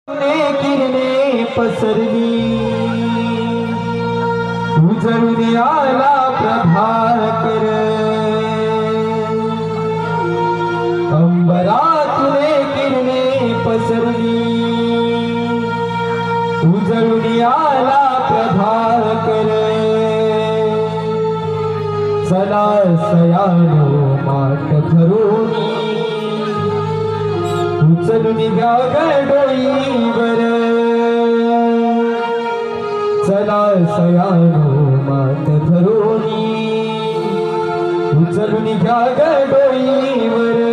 किरणे पसरली उजळून आला प्रभाकर अंबरातुने किरणे पसरली उजळून आला प्रभाकर चला सयानो मात भरून उचलून घ्या डोईवर चला सयानो मात धरोनी उचलून घ्या डोईवर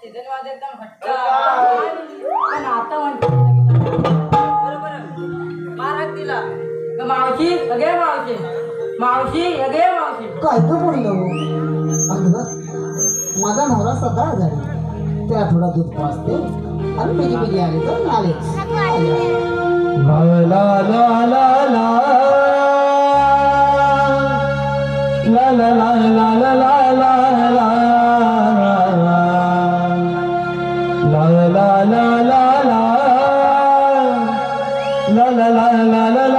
सीजन वाले एकदम हट्टा मावशी अगे मावशी काय का पडलं हो? अगं माझा नवरा सदा आजारी, त्याला थोडा दूध पाजते आणि पैकी आले तर आले. ला ला ला ला ला ला ला ला ला ला ला ला ला ला ला ला ला ला.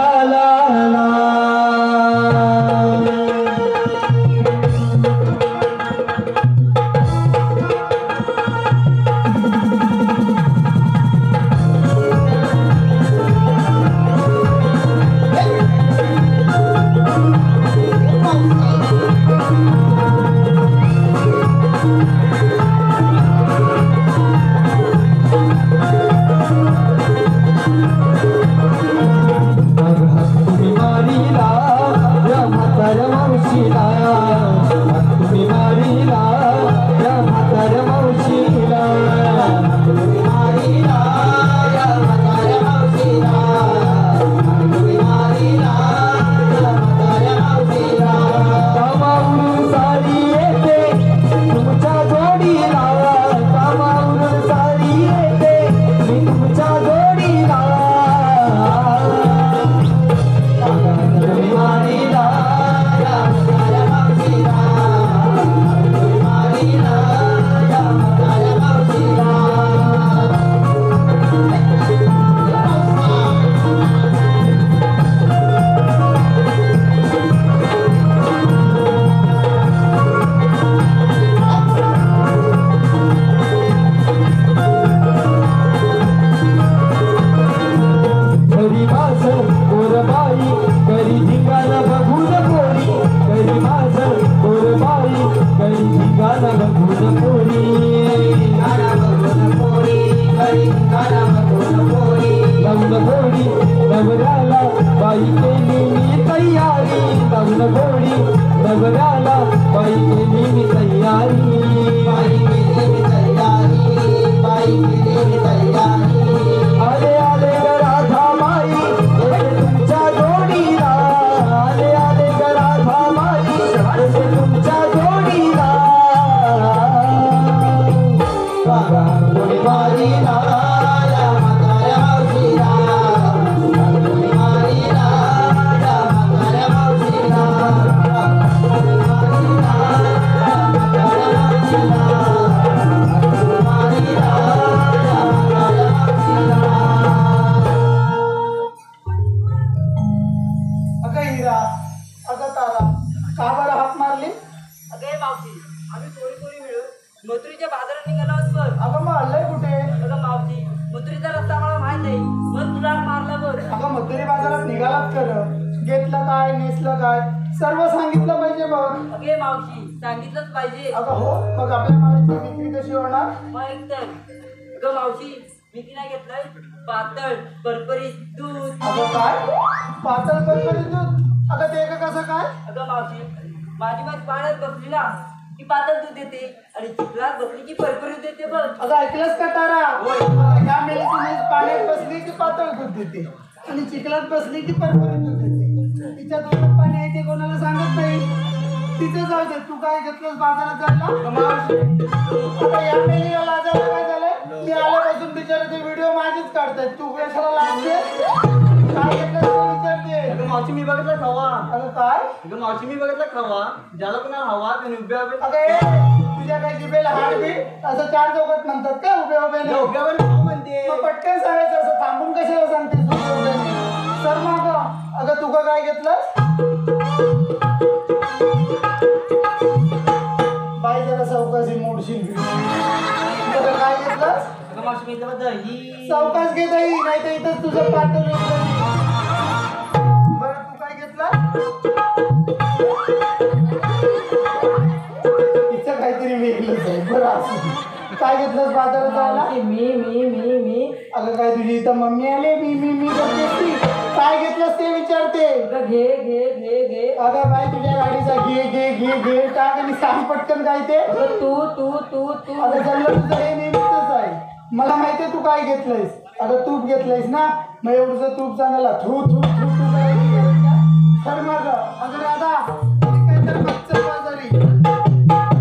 नवऱ्याला बाई केली मी तयारी, नवरी नवऱ्याला बाई केली मी तयारी, बाई केली मी तयारी, बाई केली मी तयारी. आले आले ग राधा बाई तुमच्या जोडीला, आले आले ग राधा बाई तुमच्या जोडीला. कोणी बारीला मथुरीच्या बाजारात निघाला बघ. अगं मग आलंय कुठे? अगं मावशी मथुरीचा रस्ता मला माहित आहे, मग तुला मारला बघ. अगं मथुरी बाजारात निघालात कर, घेतलं काय नेसलं काय सर्व सांगितलं पाहिजे बघ. अगे मावशी सांगितलंच पाहिजे. अगं हो, मग आपल्या मालाची विक्री कशी होणार? मग एकतर अगं मावशी मी की नाही घेतलंय पातळ परपरीत दूध. अगं काय पातळ परपरीत दूध? अगं ते का कसं काय? अगं मावशी माझी माझी पाण्यात बसली ना की पातळ दूध देते आणि चिखलात बसली की परपरीत देते बघ. अगं ऐकलंस का तारा? ह्या मेलीची म्हैस पाण्यात बसली की पातळ दूध देते आणि चिखलात बसली की परपरीत दूध देते. तिच्या डोळ्यात पाणी आहे ते कोणाला सांगत नाही. तिचं जाऊ दे, तू काय घेतलंस बाजारात जायला? आता या मेलीला लाजायला काय झालंय? मी आल्यापासून बिचारे ते व्हिडिओ माझेच काढतायत, तू कशाला लाजते? काय घेतलं ते विचारते. मावशी मी बघितला खवा. अगं काय? मावशी मी बघितला खवा, ज्याला कोणाला हवा त्याने उभ्या उभे अगं तुझ्या काय जिभेला हाडबीट असं चार चौकात म्हणतात का उभ्या उभ्याने? उभ्या उभे खाऊ म्हणते. मग पटकन सांगायचं, असं थांबून कशाला सांगतेस उभ्या उभ्याने? सर मग अगं तू का काय घेतलंस? बाई जरा चौकाशी मोडशील तुझं काय घेतलंस? अगं मावशी मी तेव्हा दही. चौकास घे दही, नाही तर इथंच तुझं पाठवलं. बरं तू काय घेतलं? तिचं काहीतरी वेगळंच आहे. बरं असं काय घेतलंस बाजारात जायला? मी अगं काय तुझी इथं मम्मी आली, मी करतेस ती. काय घेतलंस ते विचारते. अगं घे घे घे घे. अगं बाई तुझ्या गाडीचा घे घे घे घे टाक आणि सांग पटकन काय ते. अगं तू अगं जमलं तुझं हे नेहमीच आहे. मला माहितीये तू काय घेतलंयस. अगं तूप घेतलंयस ना, मग एवढंच तूप सांगायला थू थू थू थू करायची गरज काय? तर मग अगं राधा मी काय तर मागचं बाजारी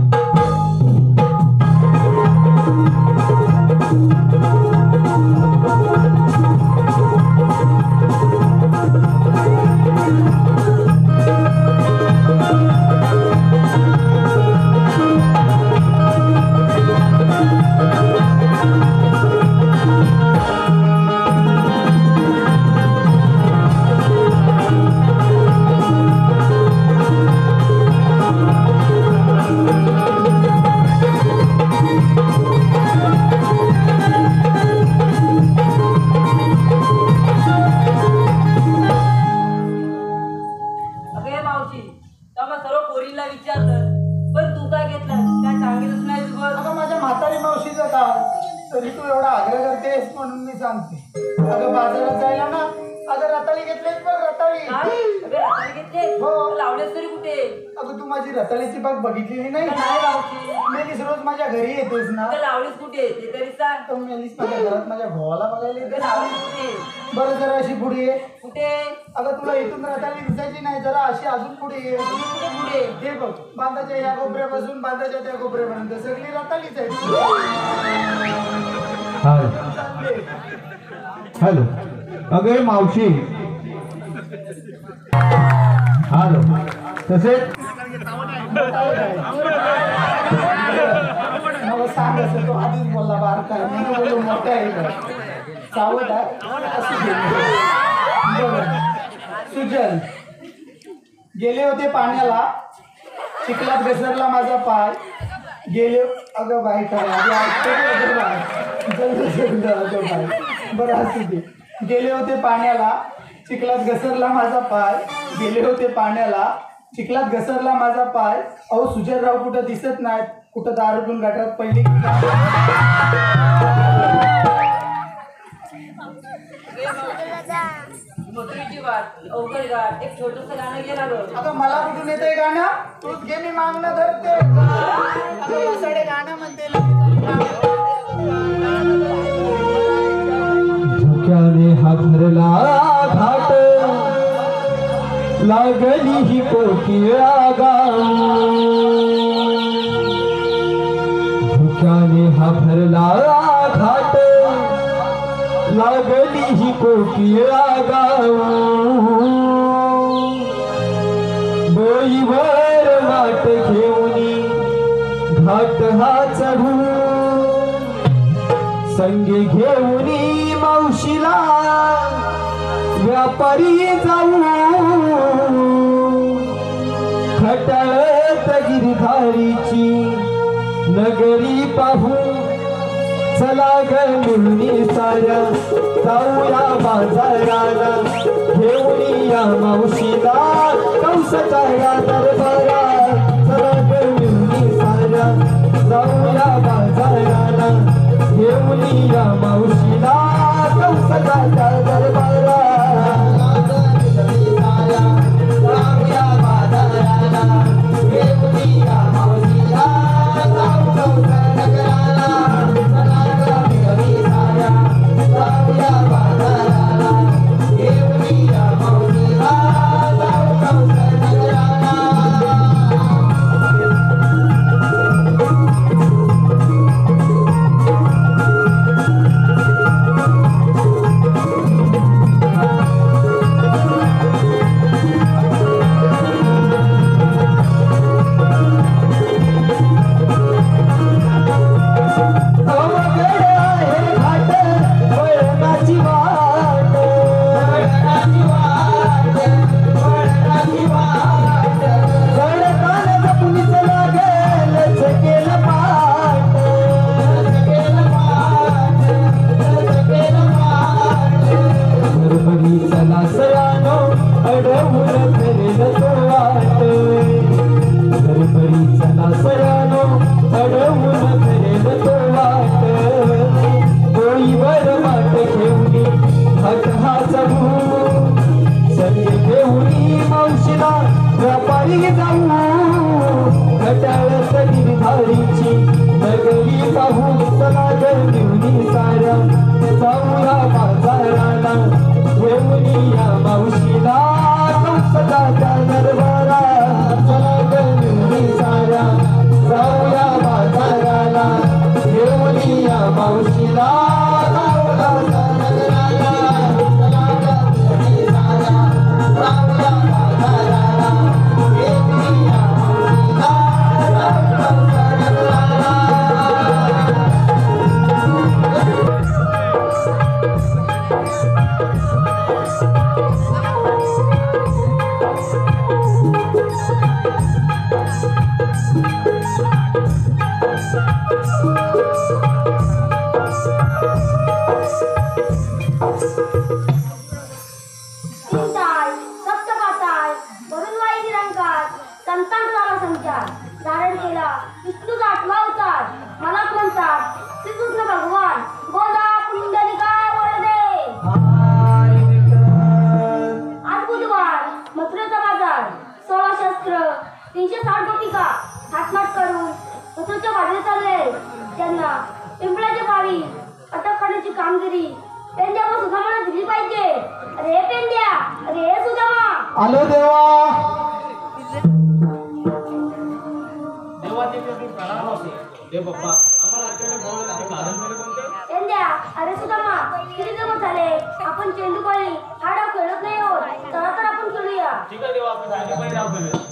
अगे मावशी तेव्हा सर्व पोरींना विचारलं पण तू काय घेतलं काय सांगितलंच नाही तू बघ. अगं माझ्या म्हातारी मावशीचं काम तरी तू एवढा आग्रह करतेस म्हणून मी सांगते अगं बाजारात जायला ना अगं रताळी घेतलीस बघ रताळी काय अगे रताळे घेतले हो. लावलेस तरी कुठे अगं तू माझी रताळीची बाग बघितलेली नाही नाही मावशी मेलीस रोज माझ्या घरी येतेस ना अगं लावलीस कुठे ते तरी सांग. तर मेलीस माझ्या घरात माझ्या भावाला बघायला अगं येते लावलीस कुठे बरं जरा अशी पुढे ये कुठे अगं तुला इथून रताळी दिसायची नाही जरा अशी अजून पुढे ये कुठे पुढे हे बघ बांधाच्या या कोपऱ्यापासून बांधाच्या त्या कोपऱ्यापर्यंत सगळी रताळीच आहे हाय चालले. हॅलो अगे मावशी हॅलो तसेच मला सांग असं तो आधीच बोलला बार काय मी बोललो मोठा आहे का सावध आहे असू दे. बरं. सुजल गेले होते पाण्याला चिखलात घसरला माझा पाय गेले अगं बाई काय आधी ऐकतो का अगं बाई? जल्दी समजा अगं बाई बरं असू दे गेले होते पाण्याला चिखलात घसरला माझा पाय गेले होते पाण्याला चिखलात घसरला माझा पाय अहो सुजलराव कुठं दिसत नाहीत कुठं दारू पिऊन गटारात पडली मथुरेची वाट अवघड घाट एक छोटस गाणं गेला गं. अगं मला कुठून येतंय गाणं तूच घे मी मागणं धरते अगं वसाडे गाणं म्हणते धुक्याने हा भरला घाट लागली ही कोकिळा गाऊ धुक्याने हा भरला घाट लागली ही कोकिळा गाऊ बोईवर वाट घेऊनी घाट हा चढू संगे घेऊनी मावशीला व्यापारी जाऊ खटाळत गिरधारीची नगरी पाहू चला ग मिळून साऱ्या जाऊया बाजाराला घेऊन या मावशीला कंसाच्या या दरबारात चला ग मिळून साऱ्या जाऊया बाजाराला घेऊन या मावशीला कंसाच्या दरबारात जाऊया बाजाराला घेऊन या मावशीला मावशीला कामगिरी पेंद्यावर सुदामाला दिली पाहिजे. अरे पेंद्या, अरे सुदामा. आलो देवा. देवाचे प्रणाम असो. देव बाप्पा आम्हाला आजच्या गावाला कारण मेरे कोणते? पेंद्या, अरे सुदामा, किती दिवस झाले आपण चेंडूपाळी हा डाव खेळत नाही आहोत. चला तर आपण खेळूया. ठीक आहे देवा, आपण आणि पण डाव खेळूया.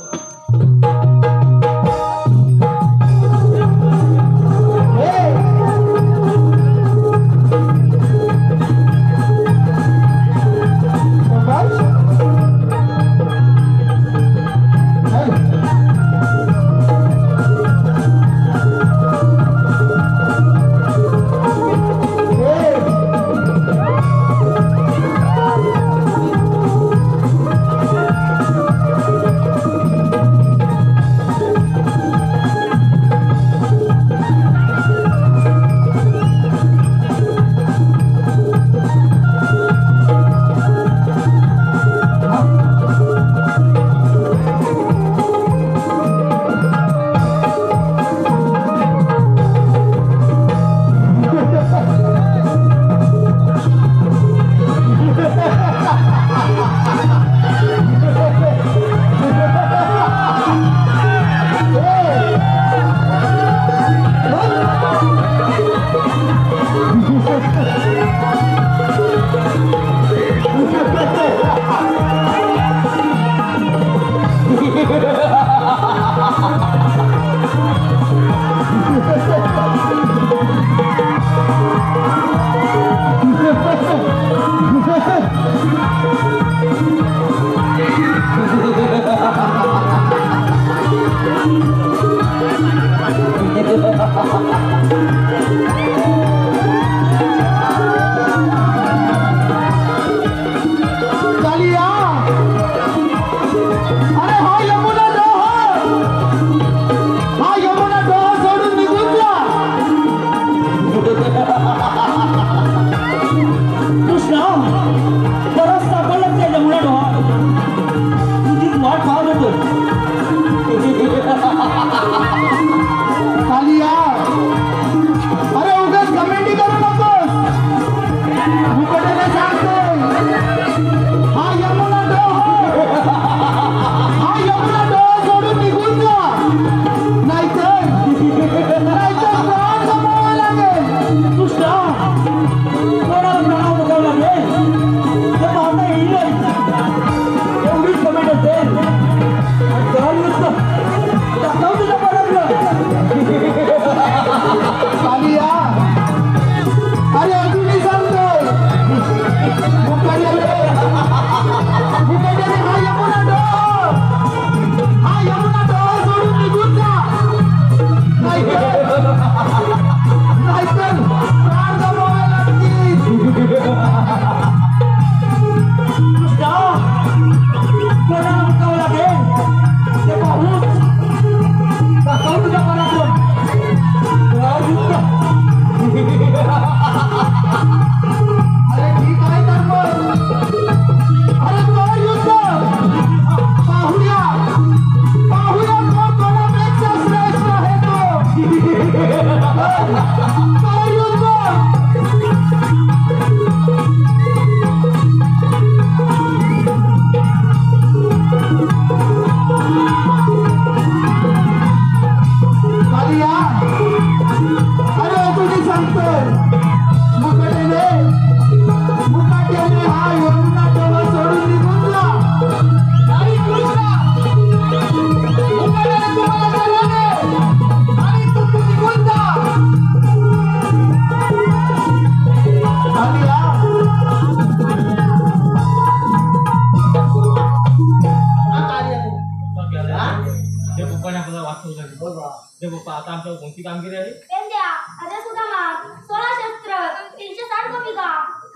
आता आमच्या कोणती कामगिरी आहे? पेंद्या, अरे सुदामा, 16 शस्त्र 360 गोपिका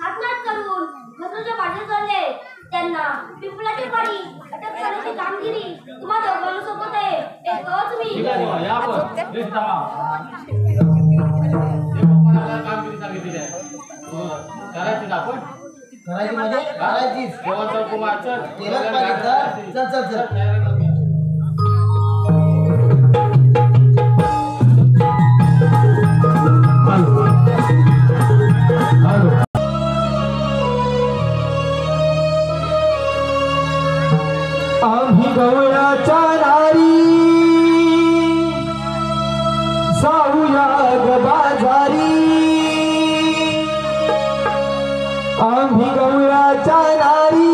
हातनाट करून मथुरेच्या पाठी चालले. त्यांना पिंपळाची पाणी अटक करण्याची कामगिरी तुम्हा दोघांना सोबत आहे. हे तोच मी. ठीक आहे, या आपण. प्लीज थांबा. कामगिरी सांगितली आहे. करायची ना आपण? करायची म्हणजे करायचीच. देवाचा कुमार चल. केलंच पाहिजे. चल चल चल. Halo. गवळ्याच्या नारी जाऊया ग बाजारी आम्ही गवळ्याच्या नारी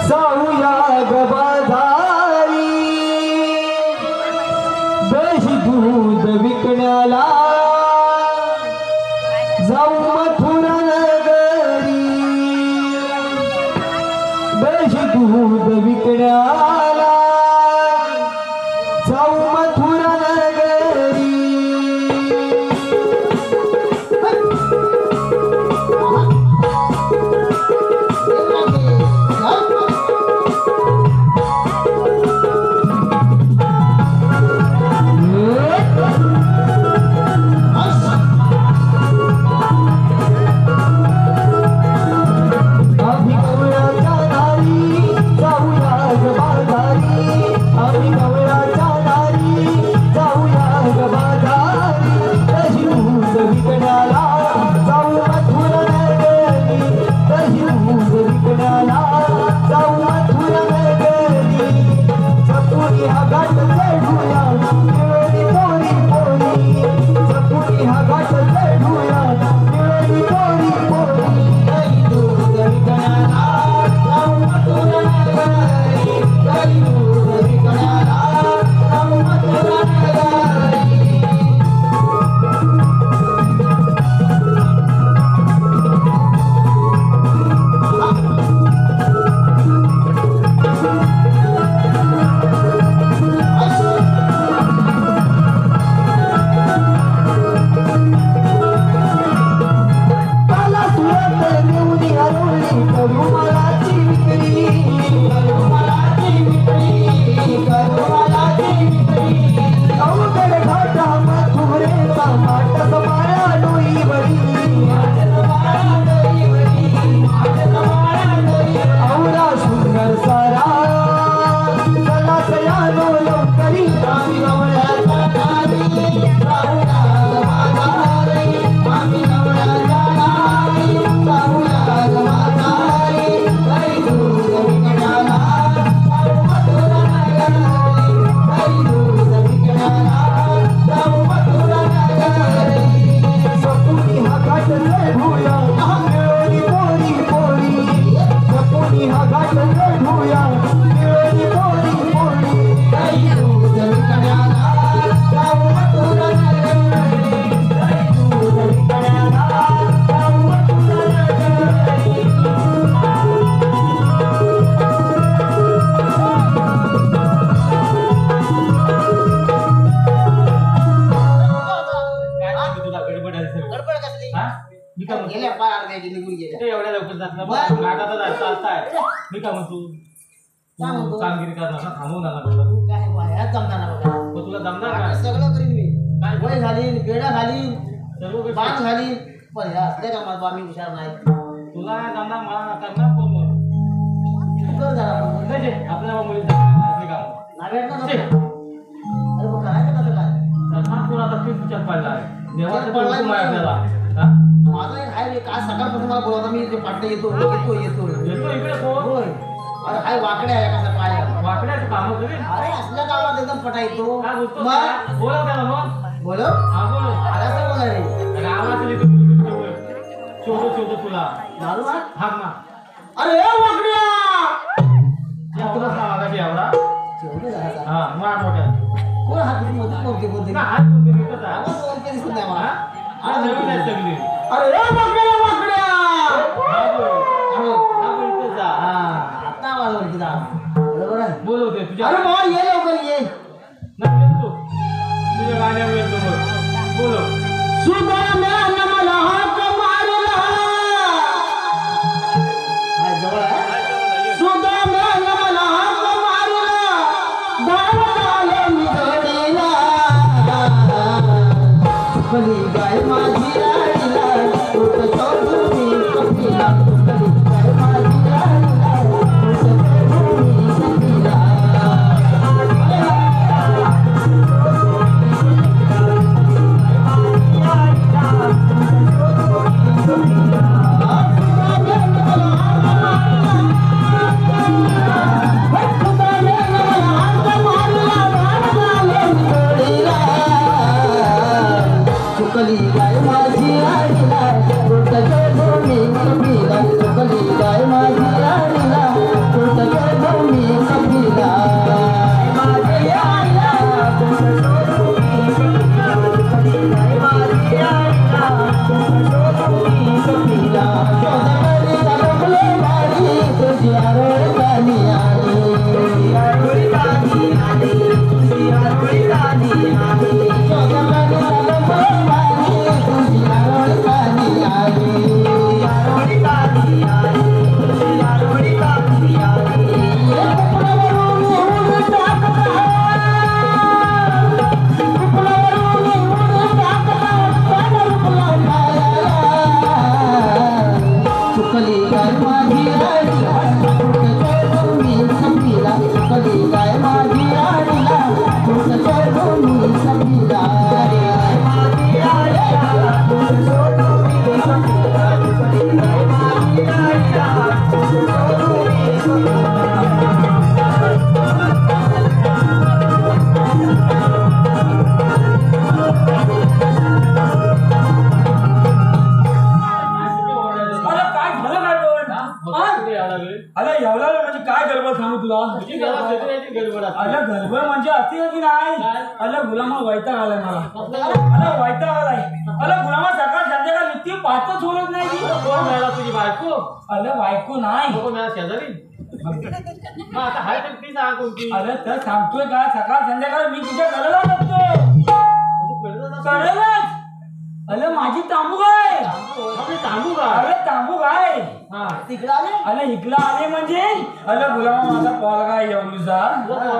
जाऊया ग बाजारी दही दूध विकण्याला जाऊ मथुरा नगरी दही दूध विकण्याला जाऊ मथुरा नगरी एवढ्या लवकर जात नाही मी काय म्हणतो कामगिरी करणार थांबवू नका तुला जमणार का सगळं करीन मी काय वय घालीन बेडा घालीन सर्व बाण घालीन पण ह्या असल्या कामात आम्ही हुशार नाही तुला जमणार मला करणार कोण मग कर जरा नाही आपल्या मुली काम नावेट ना अरे मग करायचं कसं काय तुला आता तेच विचार पडला आहे देवाचं पडलाय पण आपल्याला माझा एक आहे रे काय सकाळपासून मला बोलवता मी ते पाटलं येतो येतो येतो येतो इकडे कोण होय अरे हाय वाकड्या आहे कसा पाय वाकड्याचं काम करेल अरे असल्या गावात एकदम पटा येतो काय बोलतो मग बोला त्याला मग बोलो हा बोल आला तर बोला रे गावाचं शोधो तुला मारू हाक ना अरे वाकड्या तुला सांगा एवढा जेवढे झाला हा मार मोठ्या कोण हात मध्ये मोठे बोलते ना हात बोलतो तिथंच आहे. आवाज ओळखी दिसत नाही मला हा नवीन आहे सगळी अरे वाकड्या वाकड्या हा बोल हा बोल इथंच जा. हा आता आवाज ओळखी जा बरोबर आहे बोलवते तुझ्या अरे भाऊ ये लवकर ये नाही येतो तुझ्या गाण्यावर येतो बोल बोलव सुदाम्यानं मला हाक मारला काय जवळ आहे सुदाम्यानं मला हाक मारला धावत आले मी घडीला चुकली गाय माझी राडीला एवढाले अरे एवढा म्हणजे काय गडबड सांगू तुला तुझी घरात शेती गडबड असते. अरे गडबड म्हणजे अति की नाही काय? अरे गुलामा वैताग आलाय मला आपल्याला अरे वैताग आलाय अरे गुलामा सकाळ संध्याकाळ नित्य पाहतच होत नाही की कोण मिळाला तुझी बायको अरे बायको नाही नको मिळाला शेजारी मग आता हाय तर ती सांग कोणती अरे तर सांगतोय का सकाळ संध्याकाळ मी तुझ्या घराला बघतो कळलंच अरे माझी तांबू काय आपली थांबू का अरे तांबू काय हा तिकडे आले अरे इकला आले म्हणजे अरे गुलामा माझा पोळगा आहे येऊनुसा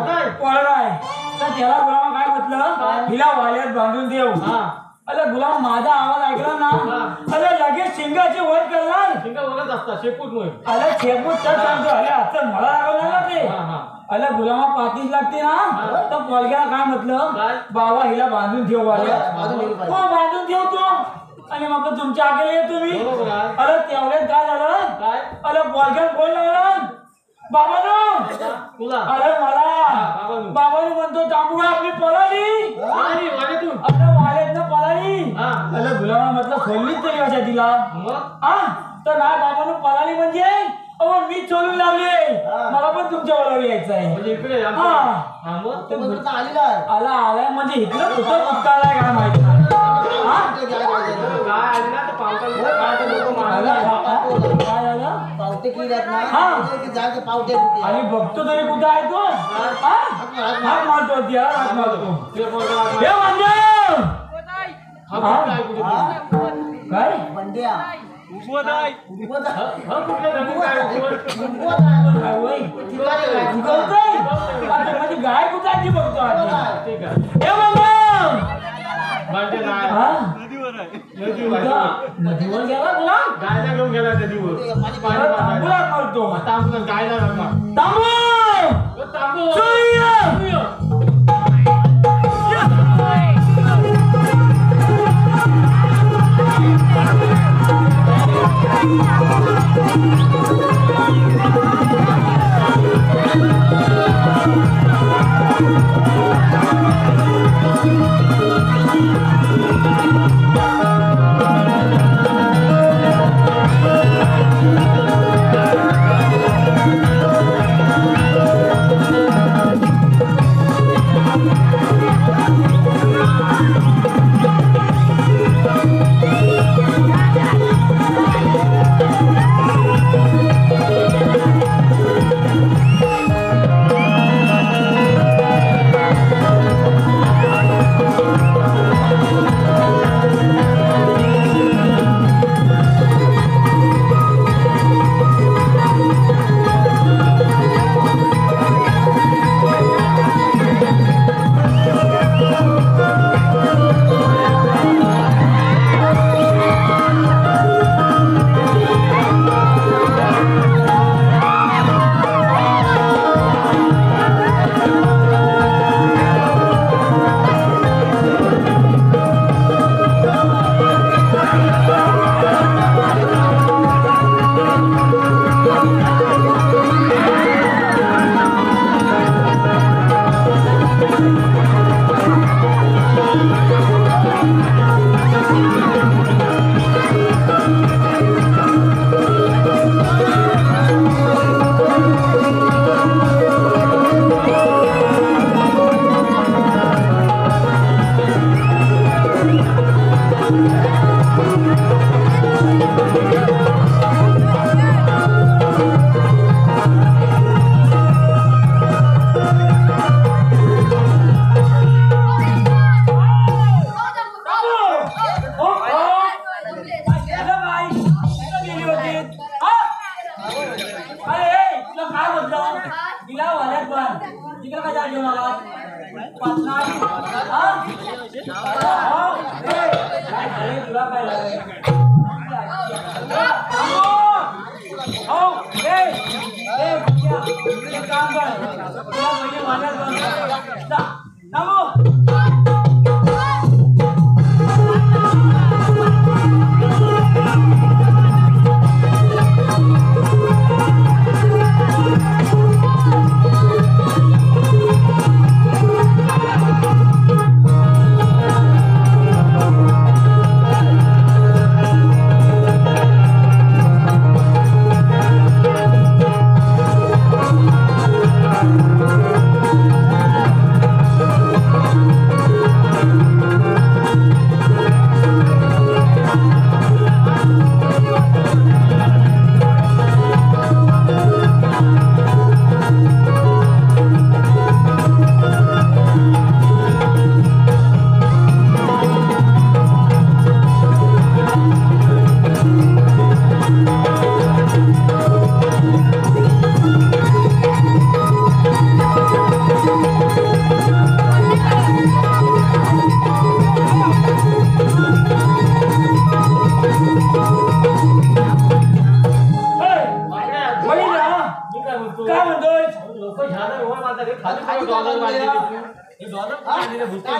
काय पोळगा आहे तर त्याला गुलामा काय म्हटलं हिला वाल्यात बांधून देऊ हा अरे गुलाम माझा आवाज ऐकला ना अरे लगेच शिंगाचे वर करणार शिंगा बोलत असतात शेपूट मुळे अरे छेपूट तर सांगतो अरे आता मला लागलं ना ते हा हा अरे गुलामा पाठीच लागते ना तर पोलग्याला काय म्हटलं काय? बाबा हिला बांधून ठेव वाल्या बांधून ठेवली पाहिजे. हो बांधून ठेवतो आणि मग तुमच्या आगे येतो मी बरोबर आहे. अरे तेवढ्यात काय झालं काय अरे पोलग्यात फोन लावला बाबानो तुला अरे मला बाबांनो. बाबानो म्हणतो तांबू आपली पळाली आणि वाड्यातून अरे वाल्यात ना पळाली हा अरे गुलामा म्हटलं सोडलीच तरी कशा तिला मग हा तर नाही बाबानं पळाली म्हणजे अहो मी चोलून लावली मला पण तुमच्या बरोबर यायचं आहे म्हणजे इकडे आमचं- हा. हा मग तो म्हणतो आलेला आहे. आला आलाय म्हणजे इकडं कुठं कुठकालाय काय माहिती नाही. हा? कुठे काय करायचं? काय आली ना तर पावसाला काय तर लोक आला, मारणार काय झालं पावटे किल्ल्यात ना हा. की जायचं पावटे कुठे आणि बघतो तरी कुठं आहे तो हा? हाक मारतो त्याला हाक मारतो तुझ्या पोराला हात मार. हे म्हणजे हा कुठला आहे कुठे? काय बंड्या उभं आहे. उभं आहे. हा कुठल्या जमीन काय उभं? उभं आहे. काय होय? ठिकाणी काय? शिकवतोय? आता म्हणजे गाय कुठं आहे ती बघतो आधी ठीक आहे हे म्हणजे भांडे नाही हा नदीवर कुठं? नदीवर गेला तुला गायला घेऊन गेला नदीवर पाणी मला तांबूला करतो तांबून गायला घालला तांबू तांबू सूर्य! खाली डॉलर बांधलेले तू. हे डॉलर बांधलेले भुसते.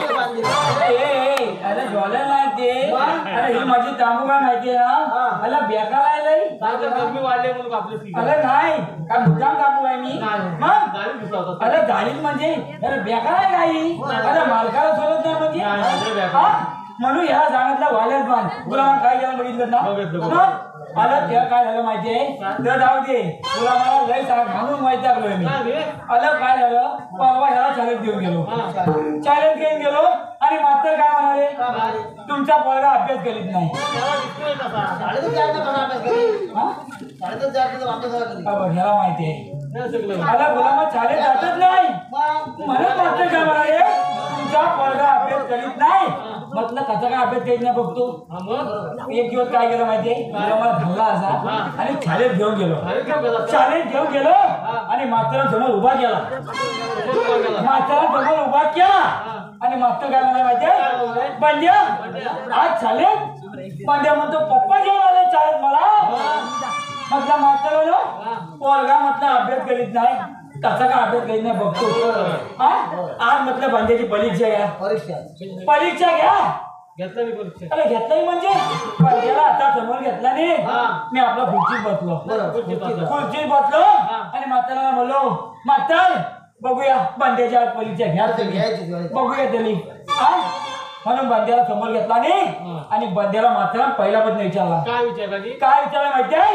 अरे डॉलर नाही ते. अरे ही माझी तांबू काय माहितीये ना मला बेकार आहे लई. काय तर गरमी वाढली म्हणून आपले सीट. अरे नाही काय मुद्दाम कापू आहे मी मग गाडी दिसला होता. अरे गाडीत म्हणजे अरे बेकार आहे गाडी. अरे मालकाला सोडत नाही म्हणजे नाही, बेकार. हा? म्हणून ह्या सांगितलं वाल्यात बांध. तुला मग काय केलं बघितलं ना बघितलं. मग? अरे ते काय झालं माहितीये तर जाऊ दे तुला मला लय सांग म्हणून माहिती लागलोय मी. काय रे? अरे काय झालं परवा ह्याला चॅलेंज घेऊन गेलो. चॅलेंज घेऊन गेलो आणि मात्र काय म्हणाले तुमचा पोरगा अभ्यास करीत नाही. त्याला दिसतोय कसा. हा? ह्याला माहिती आहे नाही सगळं. मला गुलामा चॅलेंज जातच नाही म्हणून मात्र काय म्हणाले तुमचा पोरगा अभ्यास करीत नाही. म्हटलं कसा काय अभ्यास करीत नाही बघतो. हा मग? एक दिवस काय केलं माहितीये मला धरला असा आणि चॅलेंज घेऊन गेलो. अरे काय गेला? चॅलेंज घेऊन गेलो आणि मात्र समोर उभा केला. मात्र समोर उभा केला आणि मात्र काय म्हणाले माहितीये बंड्या आज चॅलेंज. बंड्या म्हणतो पप्पा घेऊन आले चॅलेंज मला. म्हटलं मात्र पोरगा म्हटलं अभ्यास करीत नाही कसा का अभ्यास करीत नाही बघतो. हा आज म्हटलं बंड्याची परीक्षा घ्या. परीक्षा घ्या. घेतला मी परीक्षा. अरे घेतलाय म्हणजे बंड्याला आता समोर घेतला नाही. मी आपला खुर्चीत बसलो. खुर्चीत बसलो आणि म्हाताऱ्याला म्हणलो म्हातार बघूया बंड्याची आज परीक्षा घ्या बघूया त्यांनी. म्हणून बंड्याला समोर घेतला नाही आणि बंड्याला मात्र पहिला प्रश्न विचारला. काय विचारला की? काय विचारला माहितीये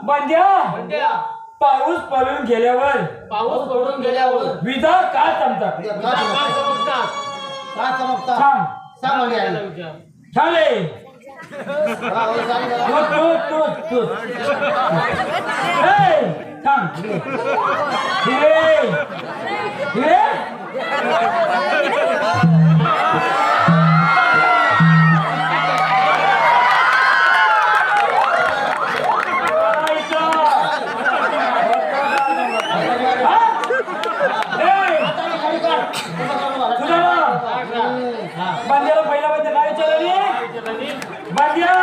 बंड्या पाऊस पडून गेल्यावर पाऊस पडून गेल्यावर विजा का चमतात. काय चमकतात? सांग त्याला विचार. छाले तू सांग हिरे हिरे बांध्याला पहिला बंद काय विचारली बांध्या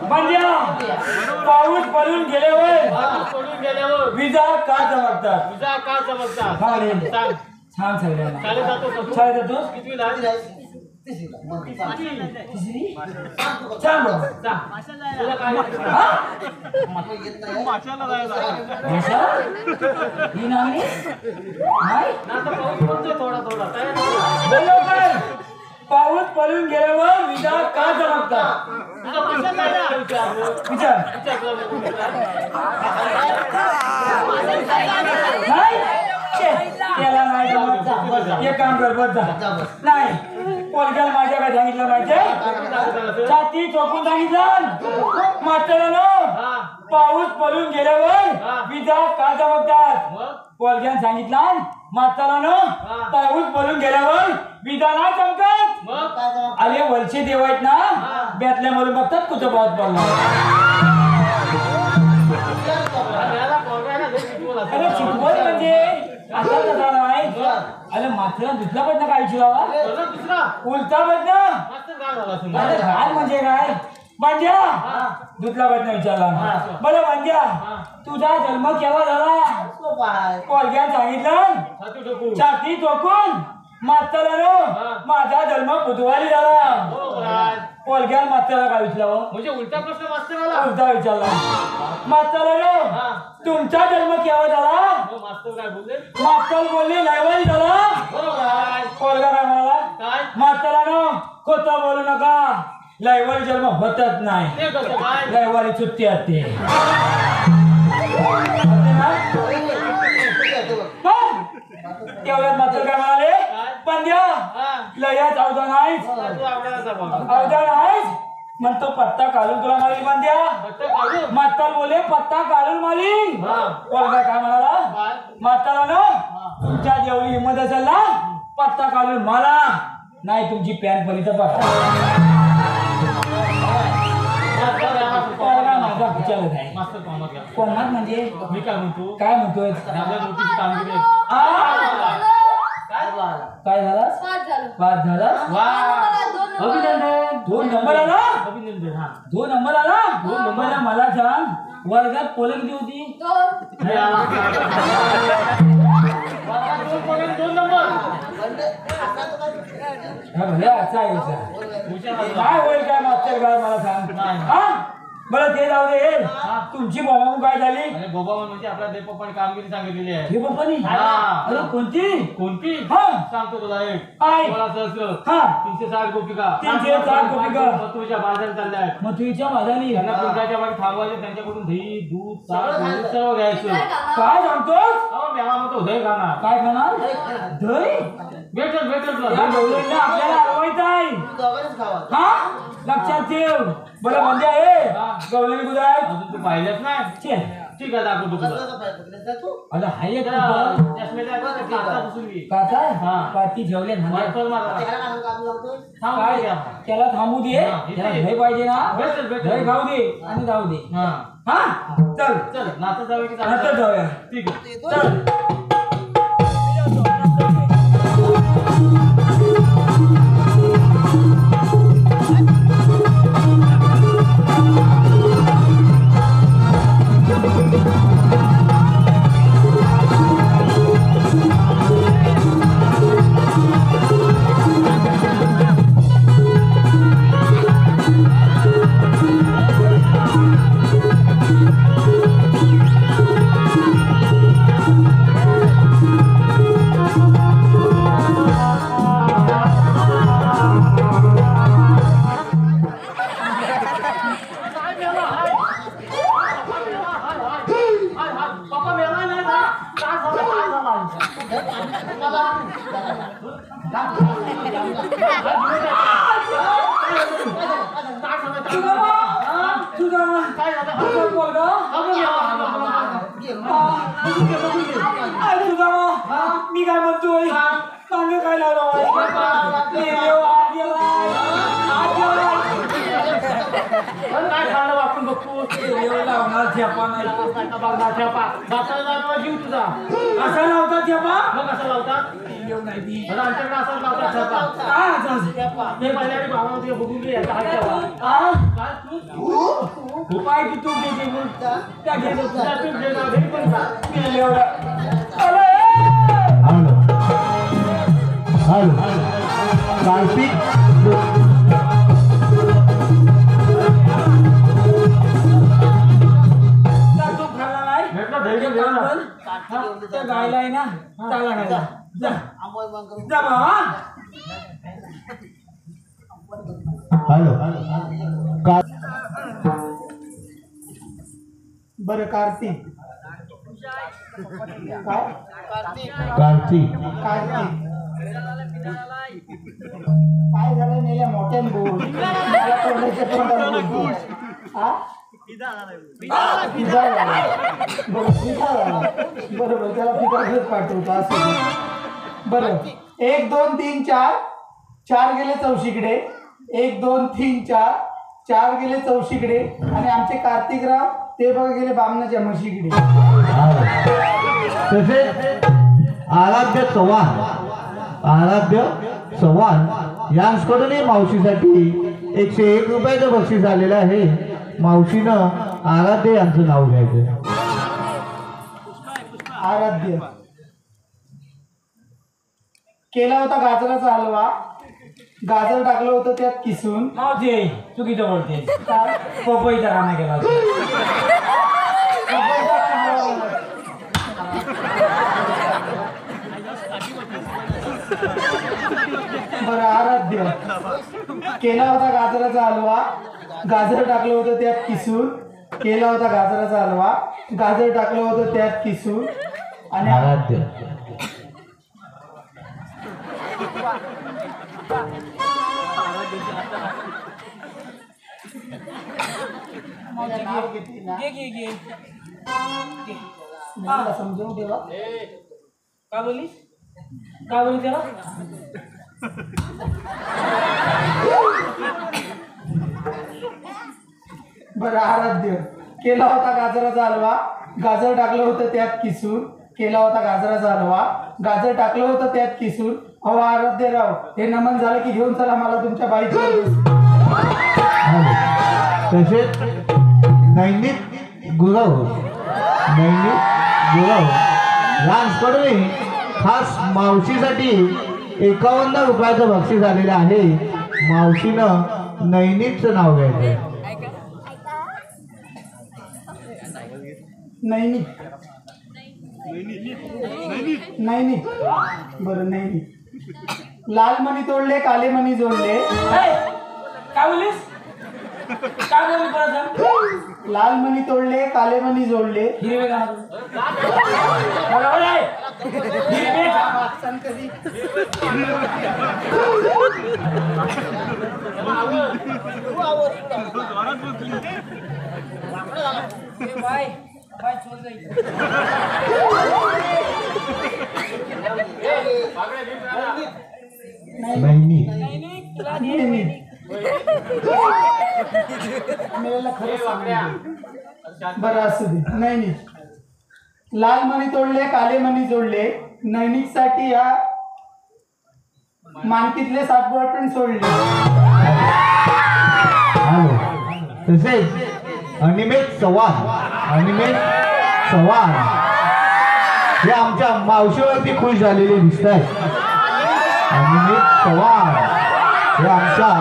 बांध्या पाऊस पडून गेल्यावर विजा का चमकतात. तुझा का चमकतात? सांग सांग. छान सगळ्यांना शाळेत जातो का तू? शाळेत जातोस कितवीला? तिसरी छान बघ सांग. तुला काय हा माशाला जायला. भाषा ही नागरी नाही ना तर पाऊस पडतोय थोडा थोडा. काय नाही. बरोबर पाऊस पडून गेल्यावर विजा का चमकतात. तुझा कशा जायला विचार. विचार नाही त्याला नाही जमत. एक काम कर बस जा. नाही पोरग्याला माझ्या काय सांगितलं माहितीये छाती चोकून सांगितलं म्हाताऱ्यानं पाऊस पडून गेल्यावर विजा का चमकतात. पोरग्यानं सांगितलं म्हाताऱ्यानं पाऊस पडून गेल्यावर विजा नाही चमकत. अरे वलचे देव आहेत ना बेतल्या मरून बघतात कुठं पाऊस पडला. अरे शिकवत म्हणजे आता कसा नाही. अरे मात्र दुसरा प्रश्न काय विचारावा उलटा प्रश्न. अरे घाल म्हणजे काय बांध्या दुसरा प्रश्न विचारला. बरं बांध्या तुझा जन्म केव्हा झाला. पोरग्यानं सांगितलं छाती चोकून म्हाताऱ्यानं माझा जन्म बुधवारी झाला. पोरग्यानं म्हाताऱ्याला काय विचारावं म्हणजे उलटा प्रश्न मास्तराला. उलटा विचारला. म्हाताऱ्यानं तुमचा जन्म केव्हा झाला. मास्तर काय बोलले? मास्तर बोलले रविवारी झाला. पोरगा काय म्हणाला काय? म्हाताऱ्यानं खोटं बोलू नका रविवारी जन्म होतच नाही. ते कसं काय? रविवारी सुट्टी असते. तेवढ्यात मात्र काय म्हणाले पंद्या लयाच अवधान आहेस तू आवडायचा बघ. अवधान आहेस म्हणतो पत्ता काढून तुला मारी पंद्या. पट्टा काढू. म्हातार बोले पत्ता काढून मारी. पोरगा काय म्हणाला म्हातारा ना तुमच्या जेवढी हिंमत असेल ना पत्ता काढून मला नाही तुमची पॅन पलीचा पत्ता. पोरगा माझा विचारत आहे. मास्तर कोणाला घ्या. कोणात म्हणजे मी काय म्हणतो काय म्हणतोय आपल्या नोटीस कामगिरी आहे. काय झाला पास झाला. अभिनंदन. 2 नंबर आला. अभिनंदन. हा 2 नंबर आला. 2 नंबर मला सांग वर्गात पोलं किती होती? 2. दोन नंबर हा भले असा आहे काय होईल काय मास्तर काय मला सांग हा बरं ते जाऊ दे तुमची बाबा काय झाली? आणि बाबा म्हणजे आपल्या देव पप्पाने कामगिरी सांगितलेली आहे. हे पप्पानी हा. अरे कोणती कोणती हा सांगतो तुला एक काय? 16 सहस्र हा 360 गोपिका 360 गोपिका. तुझ्या बाजारात चालल्या आहेत. मथुरीच्या माझाली त्यांना पुढच्या मागे थांबवायचे त्यांच्याकडून दही दूध ताक दूध सर्व घ्यायचं. काय सांगतोस? अहो मेळा मग तो दही खाणार काय खाणार? दही भेटल तुला या गवळींना आपल्याला अडवायचं आहे दोघांनीच खावा. हा लक्षात ठेव बरं म्हणजे आहे गवळणी कुठं आहे? अजून तू पाहिलंच नाही. छे, ठीक आहे दाखवतो तुला. अरे हाय एक चष्मेला काचा पुसून घे. काका हा. पाती ठेवले ना वाटतं मला. थांब काय घ्या. त्याला थांबू दे हा, इथे. त्याला दही पाहिजे ना भेटेल. दही खाऊ दे आणि जाऊ दे हा हा चल चल नाचत जाऊया की आता चालत जाऊया ठीक आहे. चल पप्पा मेला नाही ना. काय तुझा काय झालं? तुझा पोरगा अरे तुझा मी काय म्हणतोय मागे काय लावलं काय खाल्लं आपण बघतो. लावणार ठेपा नाही जीव तुझा असा लावता ठेपा मग कसं लावतात आता आमच्याकडे असं लावतात ठेपा. काय असं? हे पहिल्या भावाला तुझ्या बघून घे याचा हात ठेवा. आ? काय तू पाय की तू देते मग त्या घेतो तुझ्या तू घे ना, घरी पण जा. मी एवढा अरे हॅलो कार्तिक त्या तू खाल्ला नाही भेटला धैर्य घे ना. त्या गायला आहे ना चाला नाही जा जा जा बाबा हॅलो बरं कार्तिक काय कार्तिक कार्तिक काय झालं मेल्या मोठ्याने बोल मला तोंडाच्या तोंडात बोल. हा? पिझ्झा झाला. बरं पिझ्झा झाला. बरोबर त्याला पिझ्झाच पाठवतो असं बरं 1 2 3 4 4 गेले चौशीकडे 1 2 3 4 4 गेले चौशीकडे आणि आमचे कार्तिकराव ते बघा गेले बामणाच्या म्हशीकडे. तसेच आराध्य चव्हाण यांकडूनही मावशीसाठी 101 रुपयाचं बक्षीस आलेलं आहे. मावशीनं आराध्य यांचं नाव घ्यायचं. आराध्य केला होता गाजराचा हलवा गाजर टाकलं होतं त्यात किसून मावशी चुकीचं बोलते काय? पपईचा राणा केला बरं आराध्य केला होता गाजराचा हलवा गाजर टाकलं होतं त्यात किसून केला होता गाजराचा हलवा गाजर टाकलं होतं त्यात किसून आणि आराध्य माझं नाव घेतली ना घे मला समजून ठेवा. काय बोलली त्याला बरं आराध्य केला होता गाजराचा हलवा गाजर टाकलं होतं त्यात किसून केला होता गाजराचा हलवा गाजर टाकलं होतं त्यात किसून. अहो आराध्यराव हे नमन झालं की घेऊन चला मला तुमच्या बाईकवर. तसेच गुरव नैनिक गुरव यांच्याकडून खास मावशीसाठी 51 रुपयाचं बक्षीस आलेलं आहे. मावशीनं नैनिकचं नाव घ्यायचं. नैनिक नैनिक बरं नैनिक. लाल मणी तोडले काले मणी जोडले. ए, काय बोललीस? काय बोलली परत सांग? लाल मणी तोडले काले मणी जोडले. हिरवे का? बरोबर आहे. हिरवे का? बाय बाय सोड जाईल. नैनिक मेला खरं सांग. बरं असू दे. नैनिक. लाल मणी तोडले काले मणी जोडले. नैनिक साठी या मानकीतले 7 बॉटन सोडले. हॅलो. तसेच अनिमेष चव्हाण हे आमच्या मावशीवरती खुश झालेले दिसत आहेत. अनिमेष चव्हाण हे आमच्या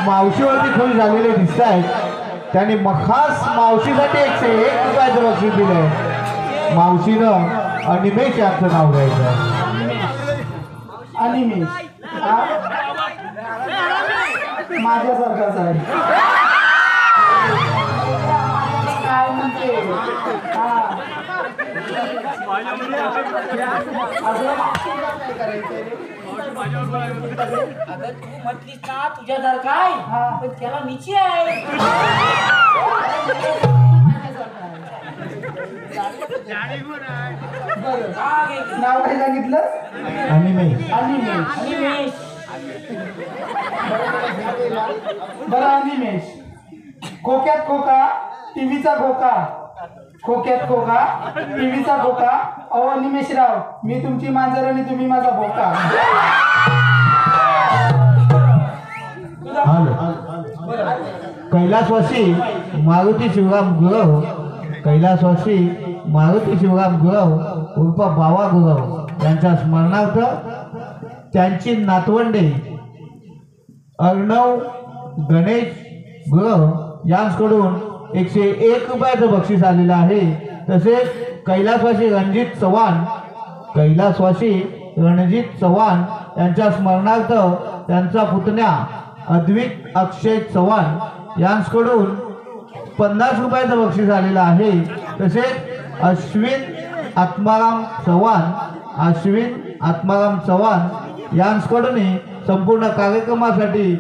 मावशीवरती खुश झालेले दिसत आहेत. त्यांनी खास मावशीसाठी 101 रुपयाचं बक्षीस दिलंय. मावशीनं अनिमेष यांचं नाव घ्यायचं. अनिमेष हा माझ्यासारखाच आहे. काय म्हणते हा असं काय करायचंय रे? अगं तू म्हटलीस ना तुझ्यासारखा आहे. हा. पण त्याला नीची आहे. बरं हा, घे. नाव काय सांगितलं? अनिमेष. अनिमेष. अनिमेष. बरं अनिमेष. खोक्यात खोका टीव्हीचा खोका. खोक्यात खोका टीव्हीचा खोका. अहो अनिमेशराव मी तुमची मांजर आणि तुम्ही माझा भोका. हॅलो. कैलासवासी मारुती शिवराम गुरव उर्फ बावा गुरव यांच्या स्मरणार्थ त्यांची नातवंडे अर्णव गणेश गुरव यांच्याकडून 101 रुपयाचं बक्षीस आलेलं आहे. तसेच कैलासवासी रणजित चव्हाण यांच्या स्मरणार्थ त्यांचा पुतण्या अद्विक अक्षय चव्हाण यांच्याकडून 50 रुपयाचं बक्षीस आलेलं आहे. तसेच अश्विन आत्माराम चव्हाण यांच्याकडून संपूर्ण कार्यक्रमासाठी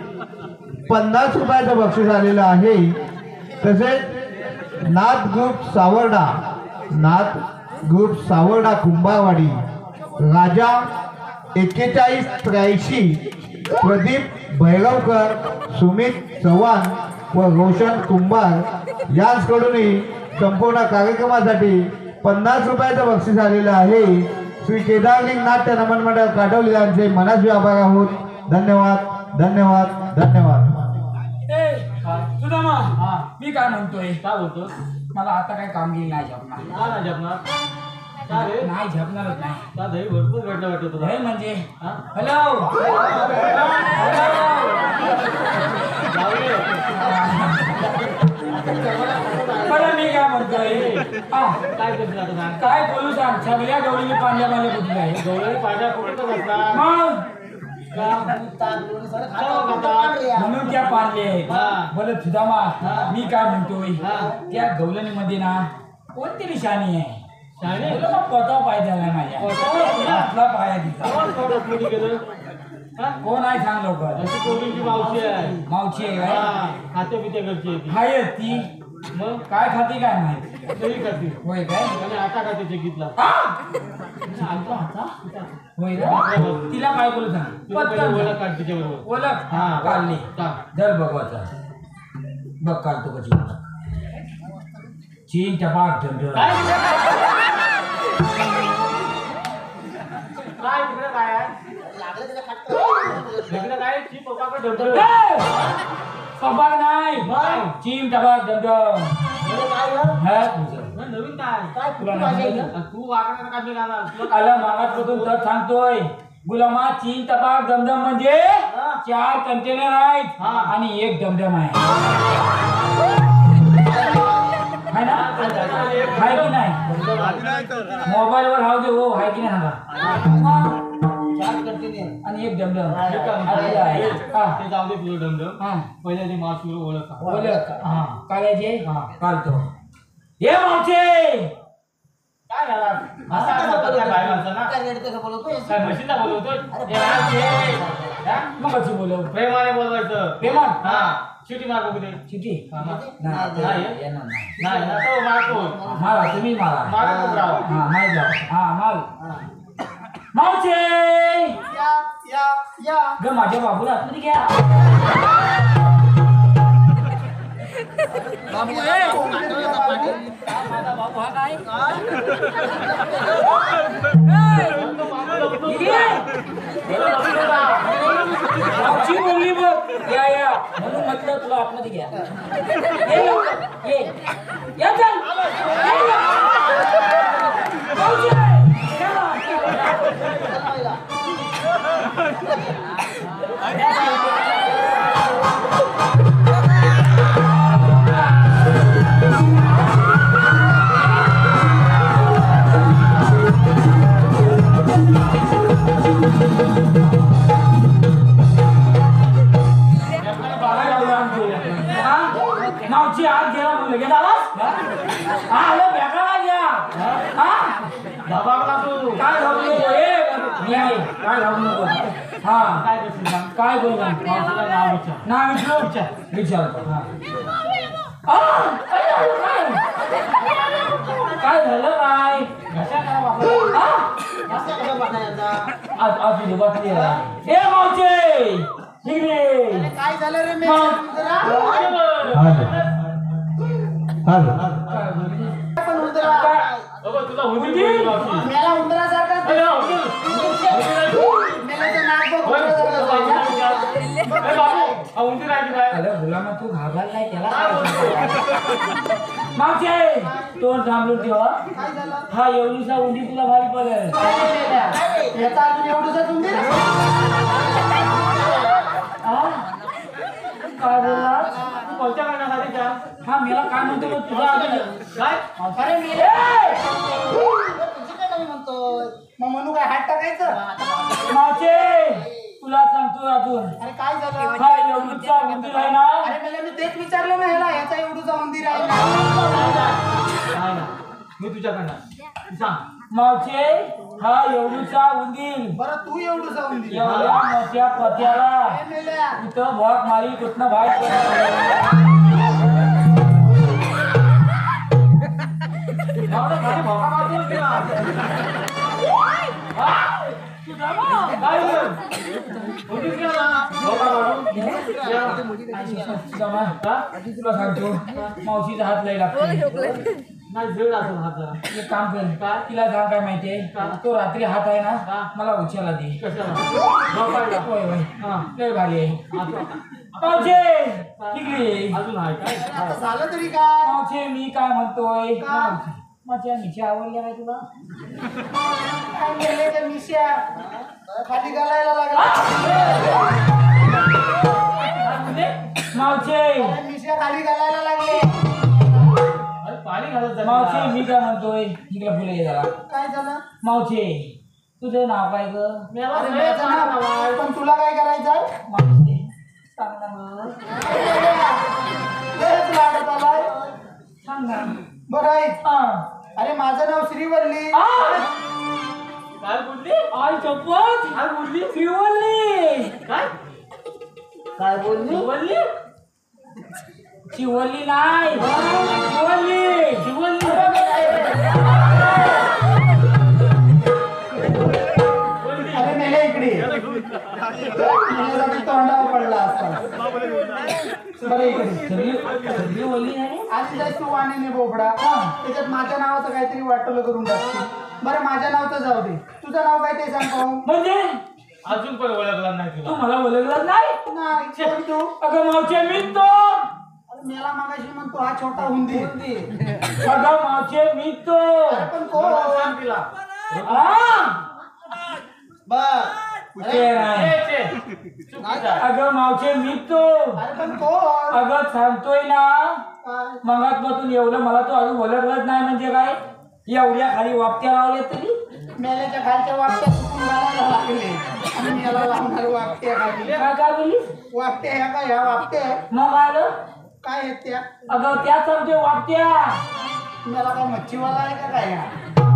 50 रुपयाचं बक्षीस आलेलं आहे. तसेच नाथ ग्रुप सावर्डा कुंभारवाडी राजा 4183 प्रदीप भैरवकर सुमित चव्हाण व रोशन कुंभार यांच्याकडूनही संपूर्ण कार्यक्रमासाठी 50 रुपयाचं बक्षीस आलेलं आहे. श्री केदारलिंग नाट्य नमन मंडळ काटवली यांचे मनाचे आभार आहोत. धन्यवाद. ए, सुदामा, मी काय म्हणतोय? काय बोलतो? मला आता काय कामगिरी नाही झपणार. का नाही जपणार? का रे? नाही झपणारच नाही. का दही भरपूर भेटलं वाटतं तुला? हे म्हणजे हा? हॅलो. बरं मी काय म्हणतोय? हा, काय करशील आता सांग? काय बोलू सांग. सगळ्या गवळीने पांड्यामध्ये कुठे आहे? गवळी पाहिजे कुठं असतात? मग का? म्हणून त्या पाळले हा. बरं सुदामा, मी काय म्हणतोय? हा. त्या गवलनीमध्ये ना कोणती निशाणी आहे? शाळे? बोला मग पता पाय द्यायला माझ्या आपला पाया दिसा. कोण थोडं पुढे गेलं? हा? कोण आहे सांग लवकर. अशी पोरींची मावशी आहे. मावशी आहे काय? हा, खाते पिते घरची आहे ती. हाय ती मग काय खाते काय माहिती. तरी खाते. होय काय? आणि आता खाते चेकीतला. हा? सांगतो आता? होय ना? तिला काय बोलू सांग. तुला पहिले पटकन ओळख काढ तिच्याबरोबर. ओळख हा. काढली. काढ. जर बघवाचा बघ काढतो कशी चीन टपाक ढंढ. काय? काय तिकडे काय आहे? तिकडे काय? ची पप्पाकडे ढोकळं. टबाक नाही चिम टबाक दमदम हा तुझं नवीन काय काय तुला कुठं नाही वाजायचं? माहिती? तू वाकडा का मी गाणार आला मागासपासून तर सांगतोय गुलामा चीन टबाक दमदम म्हणजे 4 कंटेनर आहेत आणि 1 दमदम आहे है ना आहे की नाही मोबाईल वर हाव दे हो आहे की नाही सांगा 4 कंटेनर आणि 1 दमदम ते जाऊ दे तुझं डमडम हा पहिल्या ती मावशीवर ओळख ओळख काढायचे काढतो हे मावचे काय झाला असा काय बाय माणसाला काय रडतं का बोलतोय? काय म्हशीला बोलवतोय मग कशी बोलव प्रेमाने बोलवायचं प्रेमान हा शिटी मार बघू दे चिठी नाही येणार नाही नाही ना तो मारतो मारा तुम्ही मारा मारतो राव हा माल जाऊ हा माल मावचे या ग माझ्या बाबूला आतमध्ये घ्या बाबू माझा बाबू हा काय मावशी बोलली बघ या म्हणून म्हटलं तुला आतमध्ये घ्या ये लवकर, ये या चल ये ना. मावशी, चला. मावची आज गेला म्हणून लगेच आलास हा आलो बेकारा घ्या हा दबावला तू काय घालू नको मी आहे काय घालू नको हा काय करशील सांग काय बोलला मावशीला नाव विचार नाव विचारतो काय झालं काय घशा काय वापरला असं कसं बनायचा? आज तुझी बसली ए मावचे इकडे काय झालं रे मी पण उंदरा तुला हुंदी मावशी मेला उंदरासारखाच अरे मेल्याचं नाक बघ उंदरासारखं आहे. बाबू हुंदी राहिली काय अरे गुलामा तू घाबरला नाही त्याला मागचे तोंड थांबलो तेव्हा काय झालं? हा एवढीसा उंडी तुला भारी पडेल काय मेल्या? याचा अजून एवढंच उंदीर? हा? काय बोलला तू कोणत्या कारणासाठी जा हा मेला काय म्हणतो मग तुझा अजून काय अरे मेले तुझी काय नाही म्हणतोय मग म्हणू काय हात टाकायचं? मागचे तुला सांगतो अजून अरे काय झालं? हा एवढीचा उंदीर आहे ना अरे मेल्या मी तेच विचारलं ना ह्याला याचा एवढूचा उंदीर आहे ना. नाही ना मी तुझ्याकडनं सांग मावचे हा एवढीचा उंदीर बरं तू एवढूचा उंदीर एवढ्या मोठ्या पत्याला अरे मेल्या इथं भॉक मारी कुठनं बाहेर पडलं. खाली भोका मारतो किंवा काय हुंदीच गेला भोका मारून तुला सांगतो मावशीचा हात लय लागतो नाही झेड असेल हात जरा एक काम कर तिला सांग काय माहितीये तो रात्री हात आहे ना मला उच्याला दे कशाला झोपायला होय होय हा लय भारी आहे आता मावशे तिकडे अजून आहे काय आता झालं तरी काय मावशे मी काय म्हणतोय का? माझ्या मिशी आवडल्या काय तुला काय मेले त्या मिश्या खाली घालायला लागला मावशे अरे मिश्या खाली घालायला लागले अरे पाणी घालत जा मावशे मी काय म्हणतोय इकडे फुले ये जरा काय झालं मावशे तुझं नाव काय ग अरे माझं नाव आहे, पण तुला काय करायचंय मावशे सांग ना मग. तेच लागत आलाय सांग ना बरं आहे हा. अरे माझं नाव श्रीवल्ली काय बोलली आई चपत काय बोलली शिवल्ली काय काय बोलली बोलली शिवल्ली नाही शिवल्ली शिवल्ली अरे मेले इकडे मेल्यासाठी तोंडावर पडला असता बरं इकडे सगळी ओली नाही आज जास्त तू वाणीने बोबडा त्याच्यात माझ्या नावाचं काहीतरी वाटलं करून टाकते बरं माझ्या नावचं जाऊ दे तुझं नाव काय ते सांग पाहू म्हणजे अजून पण ओळखला नाही तू तुला मला ओळखलाच नाही नाही कोण तू अगं मावचे मी तो अरे मेला मागाशी म्हणतो हा छोटा हुंदी अगं मावचे मी तो अरे पण कोण सांग तिला बर कुठे नाही. चुकीचं आहे. अगं मावचे मी तो अरे पण कोण अगं सांगतोय ना काय? मगातपासून एवढं मला तो अजून ओळखलंच नाही म्हणजे काय एवढ्या खाली वापट्या लावल्या तरी मेल्याच्या खालच्या वापट्या चुकून घालायला लागले आणि मेला लावणार वापट्या खाली काय बोलीस वापट्या ह्या काय ह्या वापट्या मग आलं काय आहेत त्या अगं त्या सांगतोय वापट्या मेला काय मच्छीवाला आहे का काय ह्या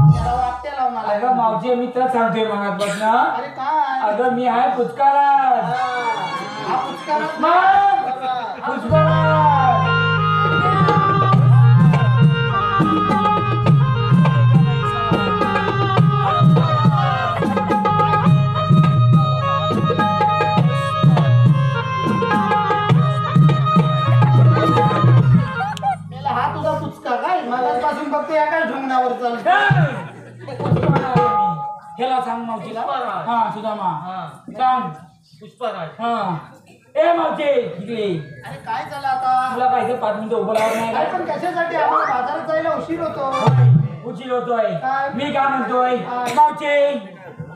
त्याला वापट्या लावून आलाय अगं मावचे मित्र सांगतोय मगातपासून अरे काय अगं मी आहे पुचकारात हा पुचकारात मग बघा. पुचकारात मेला हा तुझा पुचका काय मगापासून फक्त या काय ढुंगणावर चालतो ह्याला सांग मावशीला पुष्पराज. हा सुदामा हा. सांग पुष्पराज हा ए मावचे इकडे अरे काय झालं आता तुला काय ते 5 मिनिटं उभं राहत नाही काय का? पण कशासाठी आम्हाला बाजारात जायला उशीर होतो उशीर होतोय काय? मी काय म्हणतोय मावचे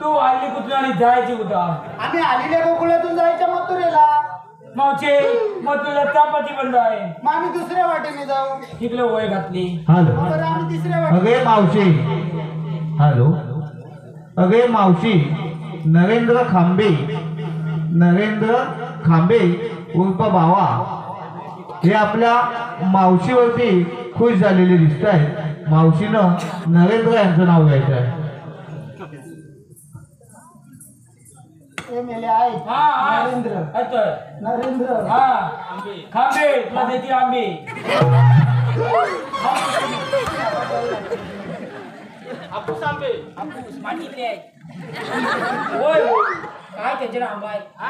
तू हल्ली कुठून जायची होता आम्ही आलेल्या गोकुळातून जायच्या मथुरेला मावचे मग तुला चपाती बंद आहे मग आम्ही दुसऱ्या वाटेने जाऊ इकडे वय घातली हॅलो मग बरं आम्ही तिसऱ्या वाटेने अगे मावशी हॅलो अगे मावशी नरेंद्र खांबे उर्फ बावा हे आपल्या मावशीवरती खुश झालेले दिसत आहेत मावशीनं नरेंद्र यांचं नाव घ्यायचं आहे हे मेले आहे हा हा नरेंद्र येतोय. नरेंद्र हा खांबे तुला देते आंबे हापूस आंबे हापूस मागितले आहे होय काय त्याचे आंबा आहे हा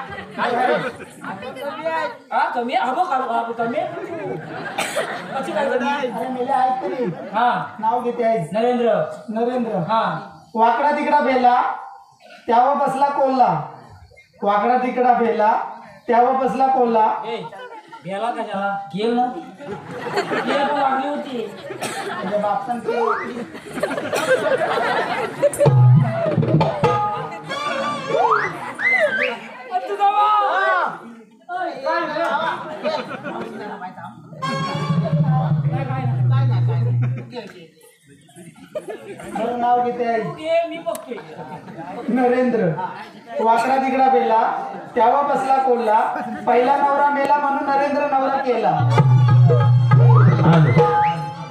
कमी आहे हा कमी आहे कशी काय कमी आहे? अरे मेले आहेत तरी हा नाव घेते आहे नरेंद्र नरेंद्र हा वाकडा तिकडा भेला त्यावर बसला कोल्हा वाकडा तिकडा भेला त्यावर बसला कोल्हा ए गेला कशाला गेल ना गेल पण वागली होती म्हणजे बापसन ते तुझा खरं नाव घेते आहे मी बघतोय नरेंद्र वाकडा तिकडा बेला त्यावर बसला कोल्हा पहिला नवरा मेला म्हणून नरेंद्र नवरा केला हॅलो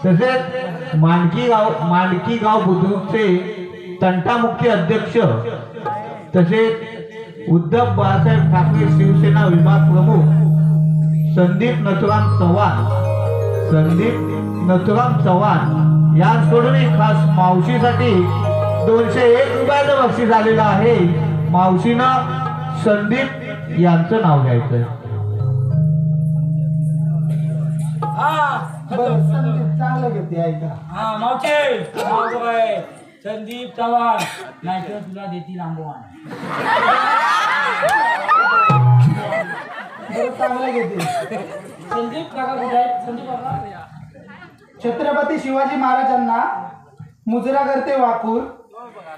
तसेच मांडकी गाव बुद्रुकचे तंटामुक्ती अध्यक्ष तसेच उद्धव बाळासाहेब ठाकरे शिवसेना विभाग प्रमुख संदीप नथुराम चव्हाण यांकडून खास मावशीसाठी 201 रुपयाचं बक्षीस आलेलं आहे मावशीनं संदीप यांचं नाव घ्यायचंय हा बरं संदीप चांगलं घेते ऐका हा मावचे नाव काय संदीप चव्हाण नाहीतर तुला देतील आंबवान बरं चांगलं घेते संदीप काका कुठे आहे संदीप काका छत्रपती शिवाजी महाराजांना मुजरा करते वाकून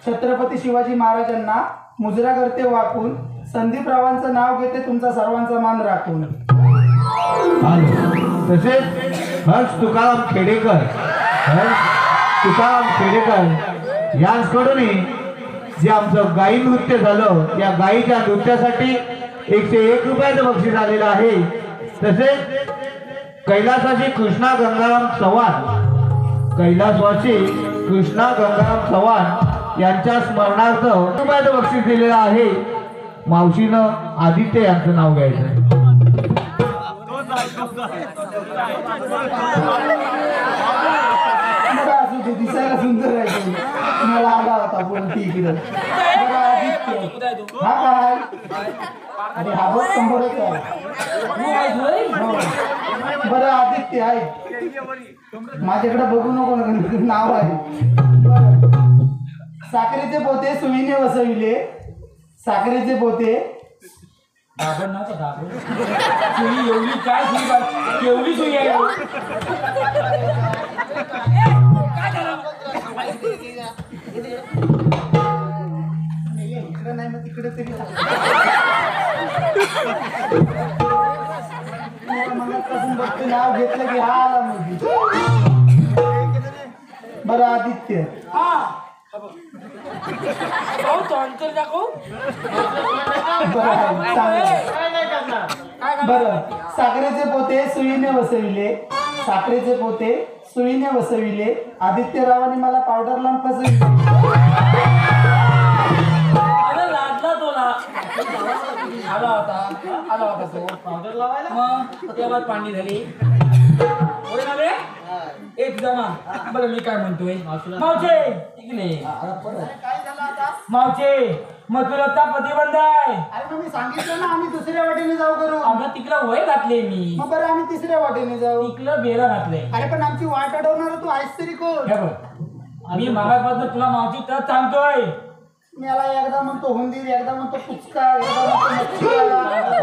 छत्रपती शिवाजी महाराजांना मुजरा करते वाकून संदीपरावांचं नाव घेते तुमचा सर्वांचा मान राखून तसेच हर्ष तुकाराम खेडेकर यांकडून जे आमचं गाई नृत्य झालं त्या गाईच्या नृत्यासाठी 101 रुपयाचं बक्षीस आलेलं आहे तसेच कैलासवासी कृष्णा गंगाराम चव्हाण यांच्या स्मरणार्थ रुपयाचं बक्षीस दिलेलं आहे मावशीनं आदित्य यांचं नाव घ्यायचं आहे बरं असू दे दिसायला सुंदर आहे मला आला होता बोलती इकडं बरं आदित्य कुठे आहे तू हा काय अरे हा बघ समोरच आहे तू आहेस होय? हो. बरं आदित्य आहे माझ्याकडे बघू नको ना, नाव आहे बरं. साखरेचे पोते सुईने वसविले साखरेचे पोते घाबर नव्हतं घाबर सुई एवढी काय सुई बाई? एवढी सुई आहे काय झालं इकडे नाही मग तिकडे तरी मनापासून बघतो नाव घेतलं की हा आला मग बरं आदित्य हा भाऊ तो अंतर दाखव बरं साखरेचे पोते सुईने वसविले साखरेचे पोते सुईने वसविले आदित्यरावांनी मला पावडर लावून फसविले अरे लादला तोला आला होता तो पावडर लावायला मग तेव्हाच पाणी झाली होय ना रे एक जमा बरं मी काय म्हणतोय मावचे इकडे काय झालं आता मावचे मथुरता प्रतिबंध आहे अरे मग मी सांगितलं ना आम्ही दुसऱ्या वाटेने जाऊ करू अगं तिकडं वय घातले मी मग बरं आम्ही तिसऱ्या वाटेने जाऊ तिकडं बेरा घातलंय अरे पण आमची वाट अडवणार तू आहेस तरी कोण हे बघ मी मागापासून तुला मावची तर सांगतोय मी याला एकदा म्हणतो हुंदीर एकदा म्हणतो पुचका एकदा म्हणतो मच्छीवाला.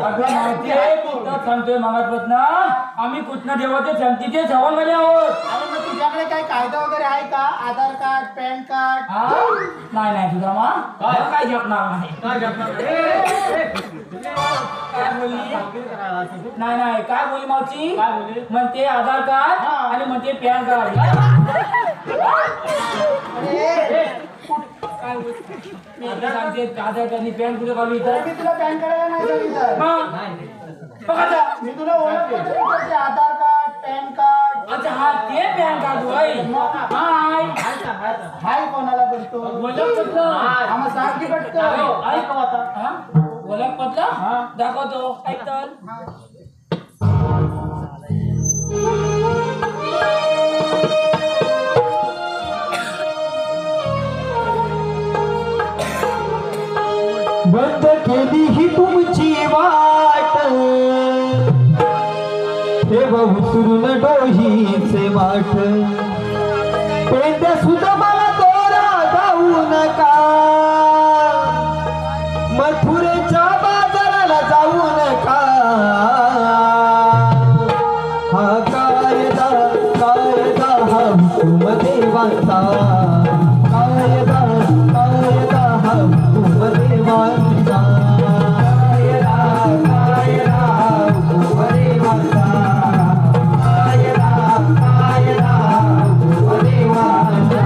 अगं मावची कुठं सांगतोय मागापासून आम्ही कुठनं देवाचे शांतीचे सवंगले आहोत अरे मग तुझ्याकडे काय कायदा वगैरे आहे का आधार कार्ड पॅन कार्ड हा नाही तुझा मा काय जपणार नाही काय बोलली नाही काय बोलली मावची काय बोलली? म्हणते आधार कार्ड आणि म्हणते पॅन कार्ड काय बोलली? मी आता सांगते आधार कार्ड आणि पॅन कुठे काढू इथं मी तुला पॅन कार्डाला नाही सांगितलं मग बघ आता. मी तुला ओळखपत्र विचारते, आधार कार्ड पॅन कार्ड अच्छा हा ते पॅन कार्ड होय हाय हाय कोणाला करतो ओळखपत्र आम्हा सांग की पटकन ऐकव आता हा ओळखपत्र दाखवतो ऐक तर बंद केली ही तुमची वाट ठेव उतरून डोहीचे माठ पेंड्या सुद्धा मला तोरा जाऊ नका मथुरेच्या बाजाराला जाऊ नका हा कायदा हा हुकुम देवाचा कायदा हा हुकुम देवाचा कायदा हुकुम देवाचा कायदा हुकुम देवाचा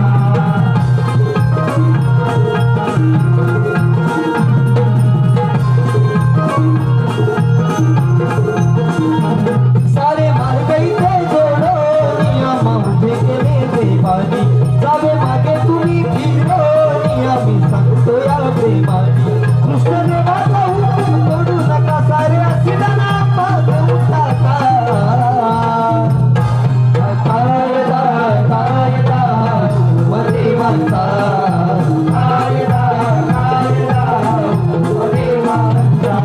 सारे मार्ग इथे जोडो नियम उभे केले देवानी जावे मागे तुम्ही फिरो नियमी सांगतो या प्रेमानी कृष्ण देवाचा हुकूम तोडू नका सारे असिडाना पाहू टाका कायदा हुकुम देवाचा कायदा हुकुम देवाचा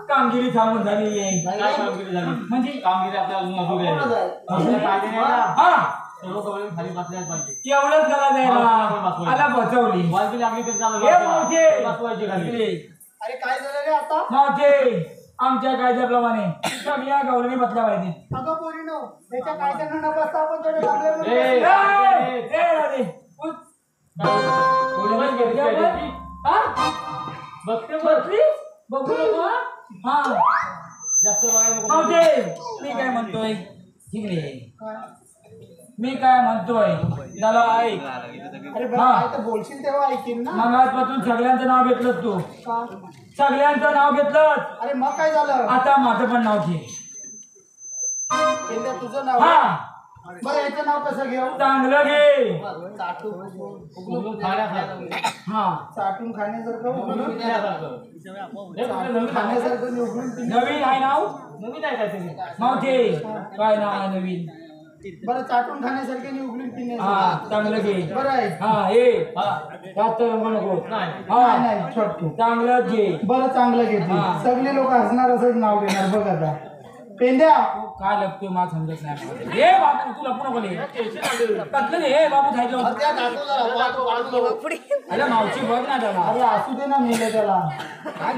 कामगिरी थांबून झालेली आहे काय कामगिरी झाली म्हणजे कामगिरी आपल्या मजूर आहे आपल्या पाहिजे नाही ना हा सर्व कपडे खाली बसल्याच पाहिजे एवढंच गला जायला आला बसवली वाजवी लागली तरी हे चालत मावचे बसवायची खाली अरे काय झालं रे आता मावचे आमच्या कायद्याप्रमाणे सगळ्या गौरवी बसल्या पाहिजे अगं पोरीनो त्याच्या कायद्यानं न बसता आपण थोडे थांबले ए, राधे उठ. कोणी गेली पाहिजे. हा? बघते बसली? बघू नको हा? हा जास्त बघायला नको. मावचे मी काय म्हणतोय इकडे मी काय म्हणतोय त्याला ऐक अरे बरं काय तर बोलशील तेव्हा ऐकीन ना मगाचपासून सगळ्यांचं नाव घेतलं तू का? सगळ्यांचं नाव घेतलं अरे मग काय झालं आता माझं पण नाव घे एकदा तुझं नाव हा बरं याचं नाव कसं घेऊ चांगलं घे चाटून उघडून खाण्यासारखं. हा चाटून खाण्यासारखं उघडून पिण्यासारखं. हे कुठलं नवीन खाण्यासारखं आणि उघडून पिण्यासारखं. नवीन आहे नाव नवीन आहे काहीतरी मावते काय नाव आहे नवीन बरं चाटून खाण्यासारखे आणि उघडून हा पिण्यासारखे चांगलं घे बरं आहे हा हे जास्त रंग नको नाही. हा नाही छोटू चांगलं घे बरं चांगलं घेते हा. सगळे लोक हसणार असंच नाव घेणार बघ आता पेंद्या काय लागतोय मला समजत नाही हे बापू तुला पुन्हा बोले कटलं हे बापू खायचं अरे मावशी बघ ना त्याला अरे असू दे ना मेले त्याला काय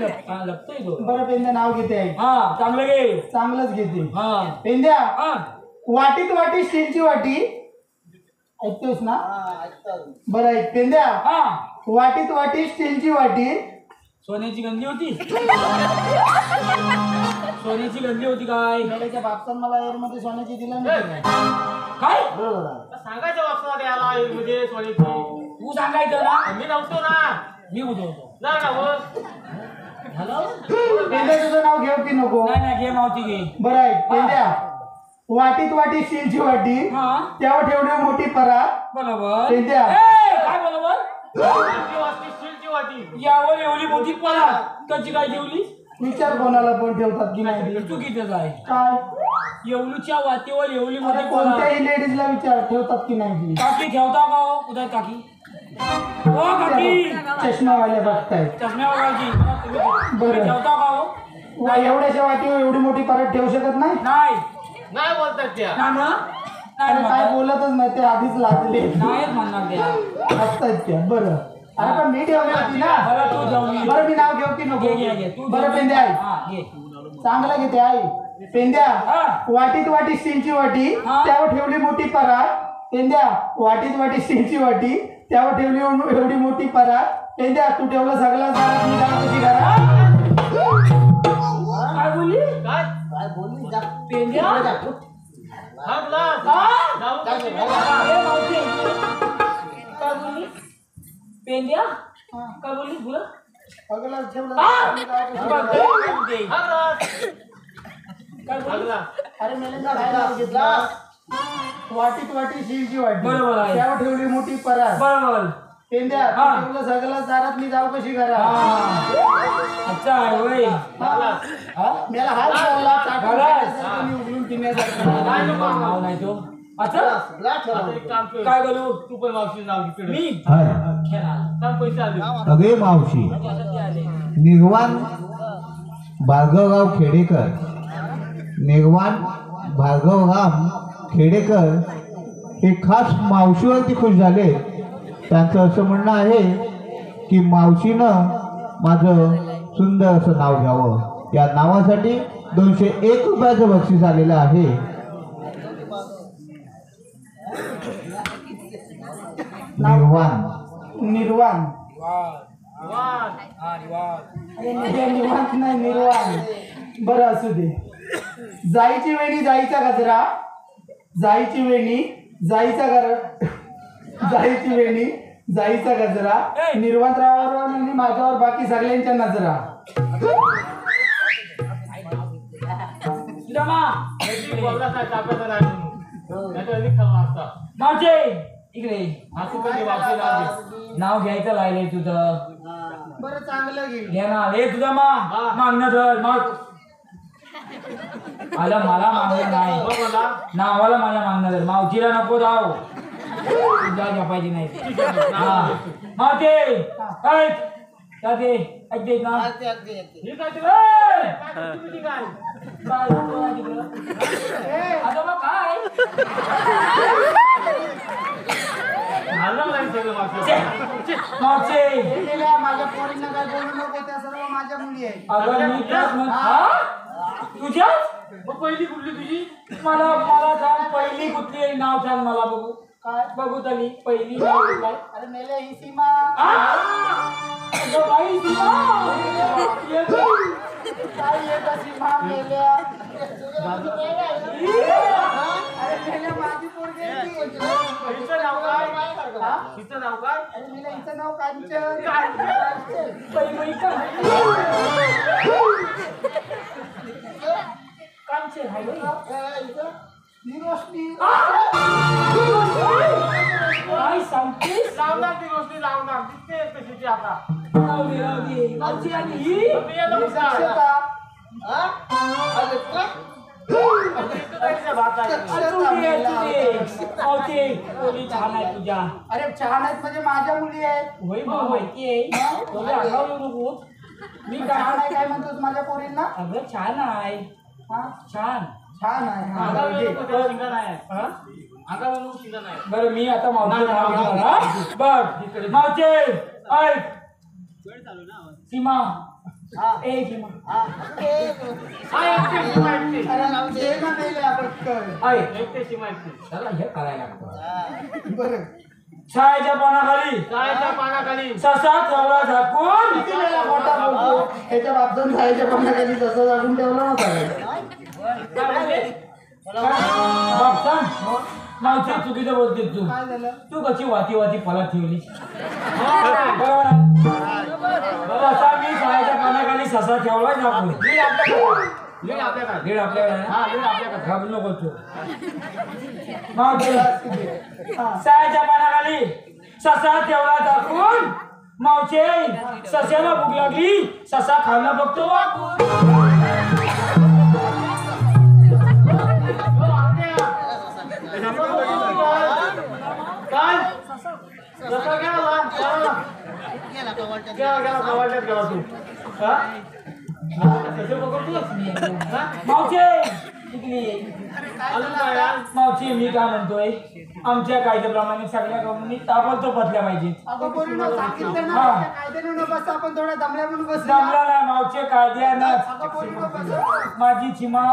लपतोय तो बरं पेंद्या नाव घेते आहे हा चांगलं घे चांगलंच घेते हा पेंद्या हा वाटीत वाटी स्टीलची वाटी ऐकतोस ना बरं ऐक पेंद्या हा वाटीत वाटी स्टीलची वाटी सोन्याची गंधी होती सोन्याची गंधी होती काय मेल्याच्या बापसान मला एअरमध्ये सोन्याची दिलं नाही काय सांगायचं वाचना द्यायला म्हणजे सॉरी तू सांगायचं ना मी नव्हतो ना मी उठवतो ना ना हो हॅलो पेंद्या तुझं नाव घेऊ की नको नाही नाही घे मावती घे बरं आहे पेंद्या वाटीत वाटी स्टीलची वाटी हा त्यावर ठेवली मोठी परात बरोबर पेंद्या. ए, काय बरोबर वाटी स्टीलची वाटी यावर एवढी मोठी पडा कशी काय ठेवली विचार कोणाला पण ठेवतात की नाही ते. चुकीचंच आहे काय येवलूच्या वातीवर एवढी मोठी अरे पडा कोणत्याही लेडीजला विचार ठेवतात की नाही ती? काकी ठेवता का हो उदय काकी हो काकी चष्मावाल्या बघतायत चष्म्या वगैरे बरं. ठेवता का हो वा, एवढ्याच्या वाटीवर एवढी मोठी परात ठेवू शकत नाही नाही नाही बोलतात त्या ना ना अरे नाही काय म्हणणार. बोलतच नाही ते आधीच लागले नाहीच म्हणणार त्या असतात त्या बरं अरे पण मी ठेवली होती ना बरं तू जाऊन बरं मी नाव घेऊ की नको घे घे घे तू बरं पेंद्या आई हा घे चांगलं घेते आई पेंद्या हा. वाटीत वाटी स्टीलची वाटी हा. त्यावर ठेवली मोठी परात पेंद्या वाटीत वाटी स्टीलची वाटी त्यावर ठेवली एवढी मोठी परात पेंद्या तू ठेवलं सगळं झालं मी जाऊ कशी करा काय बोलली काय पेंड्या हा ग्लास जाऊ का तुम्ही? ए, मावशी. काय बोलली पेंड्या काय बोलली बोला सगळं ठेवलं हा? मी जाऊ कशी बरं, करा? बोलते. हा ग्लास काय हा बोलली? ग्लास अरे मेलेंदा काय नाव घेतलं वाटीत वाटी स्टीलची वाटी बरोबर आहे. त्यावर ठेवली मोठी परात बरोबर पेंद्या तू हा. ठेवलं सगळं दारात मी जाऊ कशी करा हा. अच्छा आहे होय मला हात लावला चाटून बरं. खाण्यासारखं आणि उघडून पिण्यासारखं काय नको नाव नाही तो अच्छा आता एक काम कर काय करू तू पण मावशी नाव घे मी हाय. खेळा सांग पैसे आले अगे मावशी आले निर्वाण भार्गवराव खेडेकर निर्वाण भार्गवराम खेडेकर हे खास मावशीवरती खुश झाले. त्यांचं असं म्हणणं आहे की मावशीनं माझं सुंदर असं नाव घ्यावं. या नावासाठी 201 रुपयाचं बक्षीस आलेलं आहे. निर्वाण निर्वाण वाह अरे निवांत नाही निर्वाण बरं असू दे जाईची वेणी जाईचा गजरा जाईची वेणी जाईचा जाईची वेणी जाईचा गजरा निर्वाणरावावर आणि माझ्यावर बाकी सगळ्यांच्या नजरा रमा बोलला काय तापायचं नाही म्हणून नाहीतर अधिक खाल्ला असता मावशे इकडे हा तू कधी वापसी नाव घे नाव घ्यायचं राहिलंय तुझं बरं चांगलं घे घे ना हे तुझा मागणं धर मग आला मला मागणं नाही बघ मला नावाला माझ्या मागणं धर मावशीला नको राव तुझा जपायची नाही हा मावते ऐक जाते ऐक दे ना हे काय ते ए! तुम्ही काय काय बोलतो आहे तिकडं? आता मग काय झालं नाही सगळं मावशी मावशे गेलेल्या माझ्या पोरींना काय बोलू नको त्या सर्व माझ्या मुली आहेत अगं मी त्याच तुझ्याच मग पहिली कुठली तुझी मला मला सांग पहिली कुठली आहे? नाव सांग मला बघू काय बघू तरी पहिली नाव कुठलं आहे? अरे मेले ही सीमा अगं बाई सीमा! ये बाई! काय येत सीमा मेल्या अरे मेल्या माझी पोरगी आहे ती. हिचं नाव काय हा? हिचं नाव काय अरे मेल्या हिचं नाव कांचन बाई, बाई, काय? कांचन आहे बाई. हिचं निरोशनी काय सांगतेस? लावणार ती गोष्टी लावणार दिसते तशीची आता राहू दे, राहू दे. कांची आणि ही? मी येतो दक्षता मुली छान आहे तुझ्या. अरे छान आहेत म्हणजे माझ्या मुली आहेत. होय मला माहिती आहे. तुझ्या अंगावर येऊ नको. मी छान आहे काय काय म्हणतोस माझ्या पोरींना? अगं छान आहे. हा छान. छान आहे हा. हा? नाही. बरं मी आता मावशी नाव घेणार हा. बघ मावशी ऐक. सीमा ए सीमा अरे ते ना मेले आपण कर. ऐक चला हे करायला लागतं. बरं छायच्या पानाखाली ससा ठेवला झाकून. किती वेळा मोठा बोलतो. ह्याच्या बाबतीत खायच्या पाण्याखाली जसं जागून ठेवला नव्हता. बापसा मावशी चुकीचं बोलते तू. काय झालं? तू कशी वाती फला ठेवली. बरोबर आहे? तसा मी छायच्या पानाखाली ससा ठेवला झाकून. लीड आपल्याकडे आहे ना? घाबरू नको तू. मावशी छायच्या पानाखाली ससा ठेवला झाकून. मावशी सस्याला भूक लागली. ससा खायला बघतो मावशी मी काय म्हणतोय आमच्या कायद्याप्रमाणे सगळ्या कंपनी ताबडतोब बसल्या पाहिजेत. अगं पोरीनं सांगितलं ना हा. कायद्याने न बसता आपण थोड्या दमल्या म्हणून बसलो. जमला नाही मावशी कायद्यानं. अगं पोरीनं बसत. माझी चिमा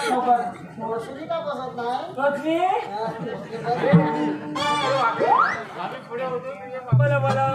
ठोकर वसुली का बसत नाही? रश्मी बोला बोला.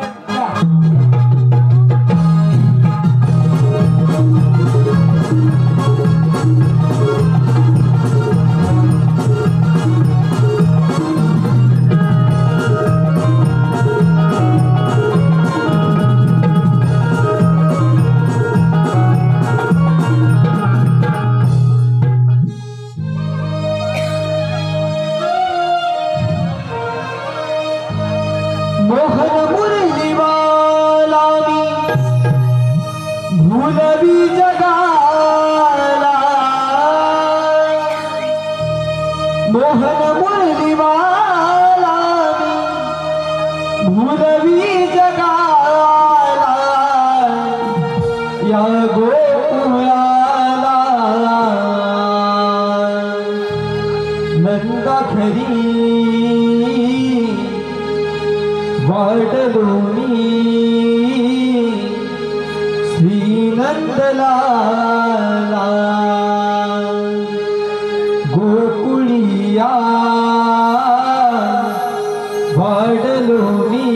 मोहन मुरलीवाला मी भुलवी जगाला. मोहन मुरलीवाला मी भुलवी जगाला. या गोकुळाला नंदा खरी वाढलो मी श्रीनंदलाला. गोकुळिया वाढलो मी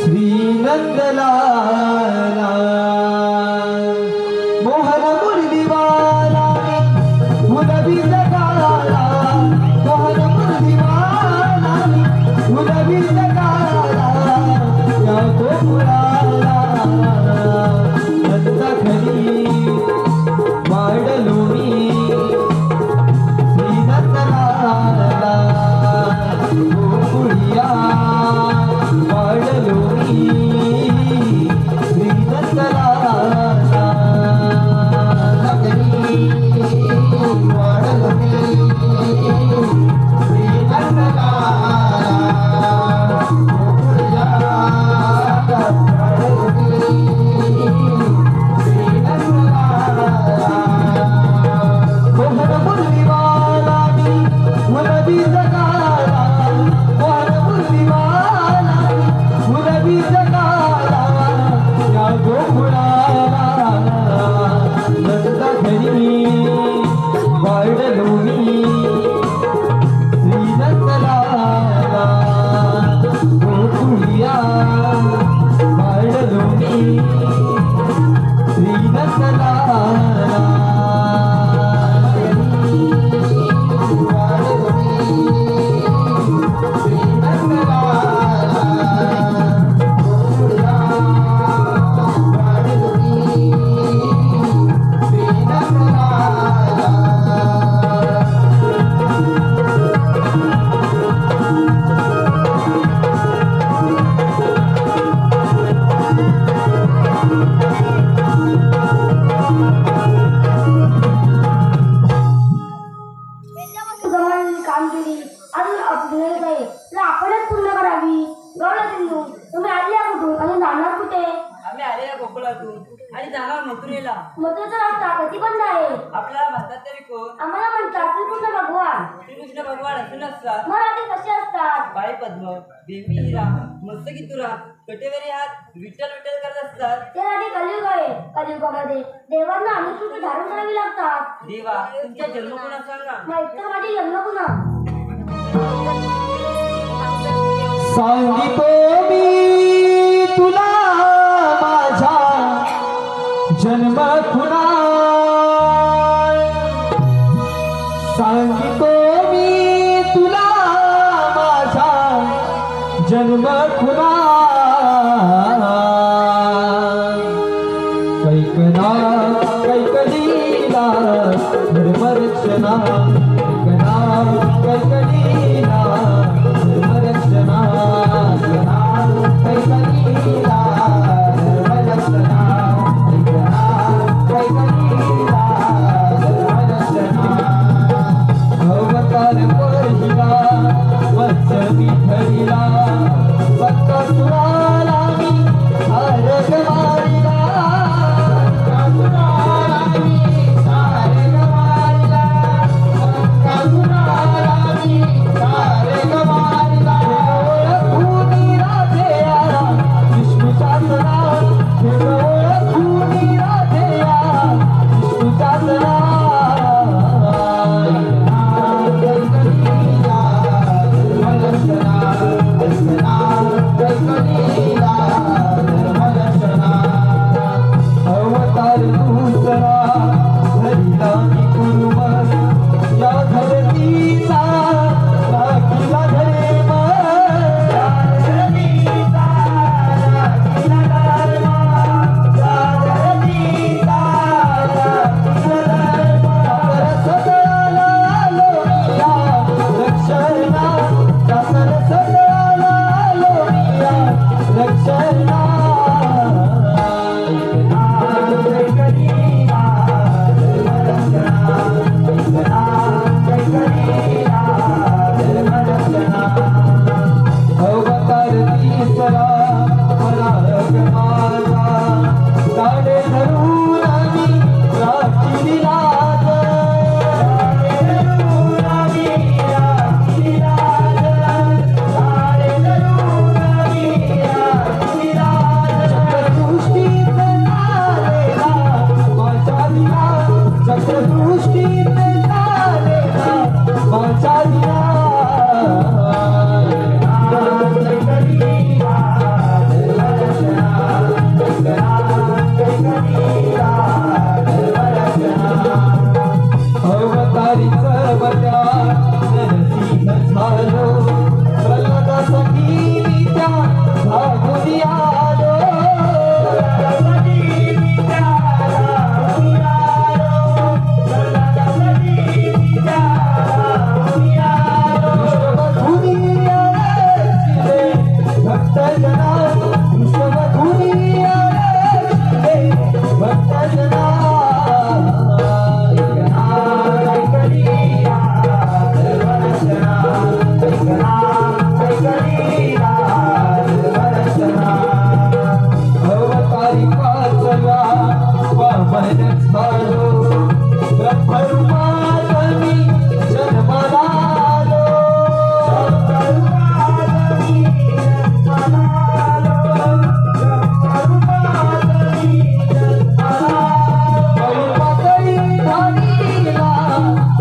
श्रीनंदलाला. मोहन मुरलीवाला गुलाबी जगाला. मोहन मुरलीवाला गुलाबी जगाला. या गोकुळाला नंदा खरी वाढलो मी श्रीनंदलाला. गोकुळिया वाढलो मी श्रीनंदलाला. नगरी वाढलो मी श्रीनंदलाला. जंगलातून आणि जाणार मथुरेला. मथुरेचा रस्ता कधी बंद आहे? आपल्याला म्हणतात तरी कोण? आम्हाला म्हणतात श्रीकृष्ण भगवान. श्रीकृष्ण भगवान असून असतात. मराठी कसे असतात? बाई पद्म, बेबी हिरा, मस्तकी तुरा, कटेवरी हात विठ्ठल विठ्ठल करत असतात. त्यासाठी कलियुग आहे. कलियुगामध्ये देवांना अनेक रूपे धारण करावी लागतात. देवा तुमच्या जन्म कोणा सांगा? माहित तर माझी जन्म पुन्हा. सांगितो मी तुला माझा जन्म खुना, सांगितो मी तुला माझा जन्म खुना, कैकना कैकलीला धर्मरक्षणा, कैकना कैकलीला धर्मरक्षणा, कैकलीला धर्मरक्षणा, कैकलीला धर्मरक्षणा. अवतार पहिला वत्स विठ्ठलीला, बकासुराला मी हारग मारिला, बकासुराला मी हारग मारिला, बकासुराला मी हारग मारिला. ओळखूनी राधेया विष्णूचाच नाव, ओळखूनी राधेया विष्णूचाच नाव. अवतार दुसरा धरिला मी कुरुम, या धरतीचा राखीला धर्म, या धरतीचा राखीला धर्म, या धरतीचा राखीला धर्म. सदळाला आलो या रक्षणा, सदळाला आलो या रक्षणा. अवतार तिसरा पराग माझा, दाडे धरून आम्ही राखीली लाज, दाडे धरून आम्ही राखीली लाज, दाडे धरून आम्ही राखीली लाज. चक्रदृष्टीत झालेला माझा दिला, चक्रदृष्टीत झालेला माझा दिला. अवतारीच बत्या नरसिंह झालो, प्रल्हादासाठी मी त्या भागुनी आलो, प्रल्हादासाठी मी त्या भागुनी आलो, प्रल्हादासाठी मी त्या भागुनी आलो. विश्ववधूनी आरक्षिले भक्तजना, विश्ववधूनी आरक्षिले भक्तजना. अवतारी पाचला वामन झालो, ब्रह्मरूपात मी जन्माला आलो, ब्रह्मरूपात मी जन्माला आलो, ब्रह्मरूपात मी जन्माला आलो. पातळी धाडीला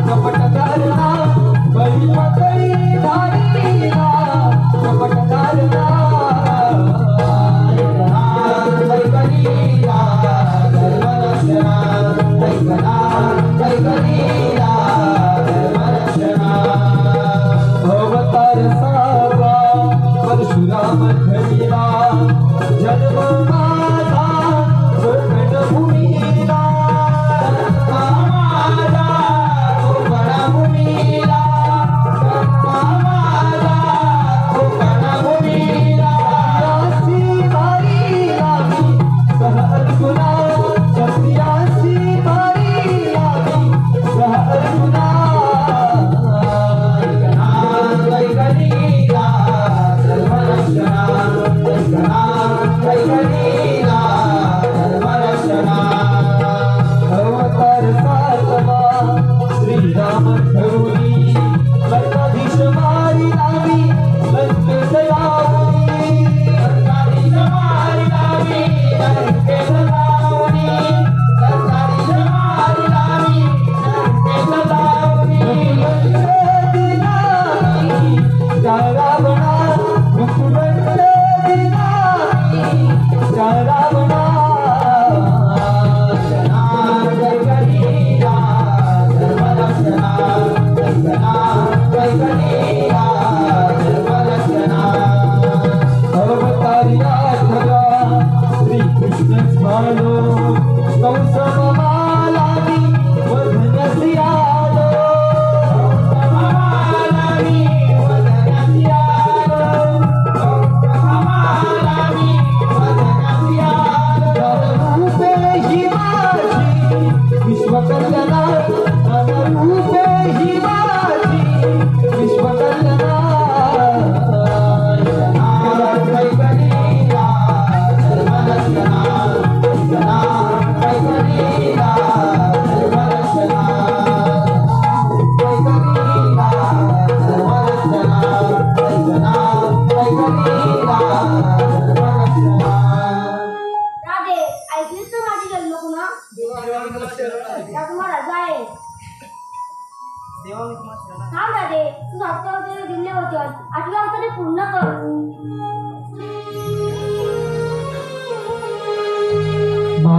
कपट करना, बळी पातळी धाडीला कपट करना. कैकलीला धर्मरक्षणा, कैकना कैकलीला धर्मरक्षणा. अवतार सावा परशुराम घडीला, जन्म माझा कोकणभूमीला, जन्म माझा कोकणभूमीला, जन्म माझा कोकणभूमीला. यासी बारीला मी सह अर्जुना, सत्यासी बारीला मी सह अर्जुना. कैकलीला धर्मरक्षणा, कैकना कैकलीला धर्म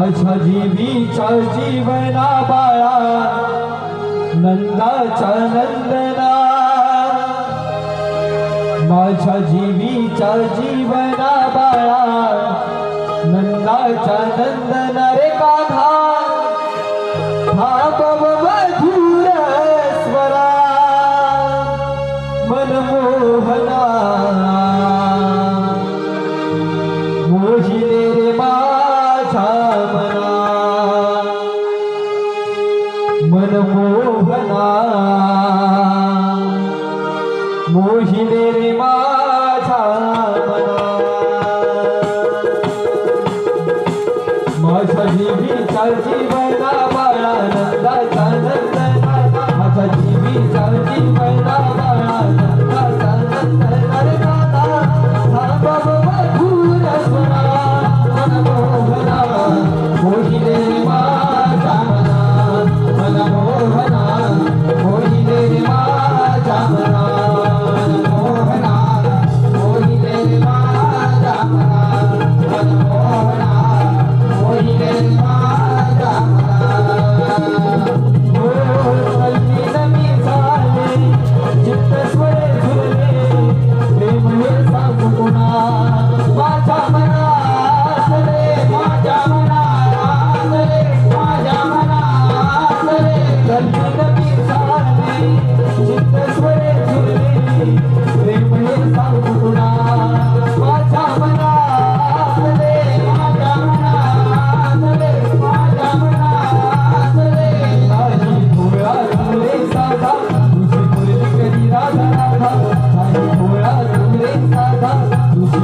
माझ्या जीवीच्या जीवना बाळा नंदाच्या नंदना माझ्या जीवीच्या जीवना बाळा नंदाच्या नंदना रे कान्हा हा बब मधुर स्वरा मनमोहना मोहिले रे माझ्या मना मनमोहना मोहिले रे माझ्या मना माझ्या जीवीच्या जीवना बाळा नंदाचा नंदना माझ्या जीवीच्या जीवना बाळा नंदाचा नंदना रे कान्हा हा बब मधुर स्वरा मनमोहना मोहिले रे माझ्या मना मनमोहना मोहिले रे माझ्या मना मनमोहना मोहिले रे माझ्या मना मनमोहना मोहिले रे माझ्या तुझी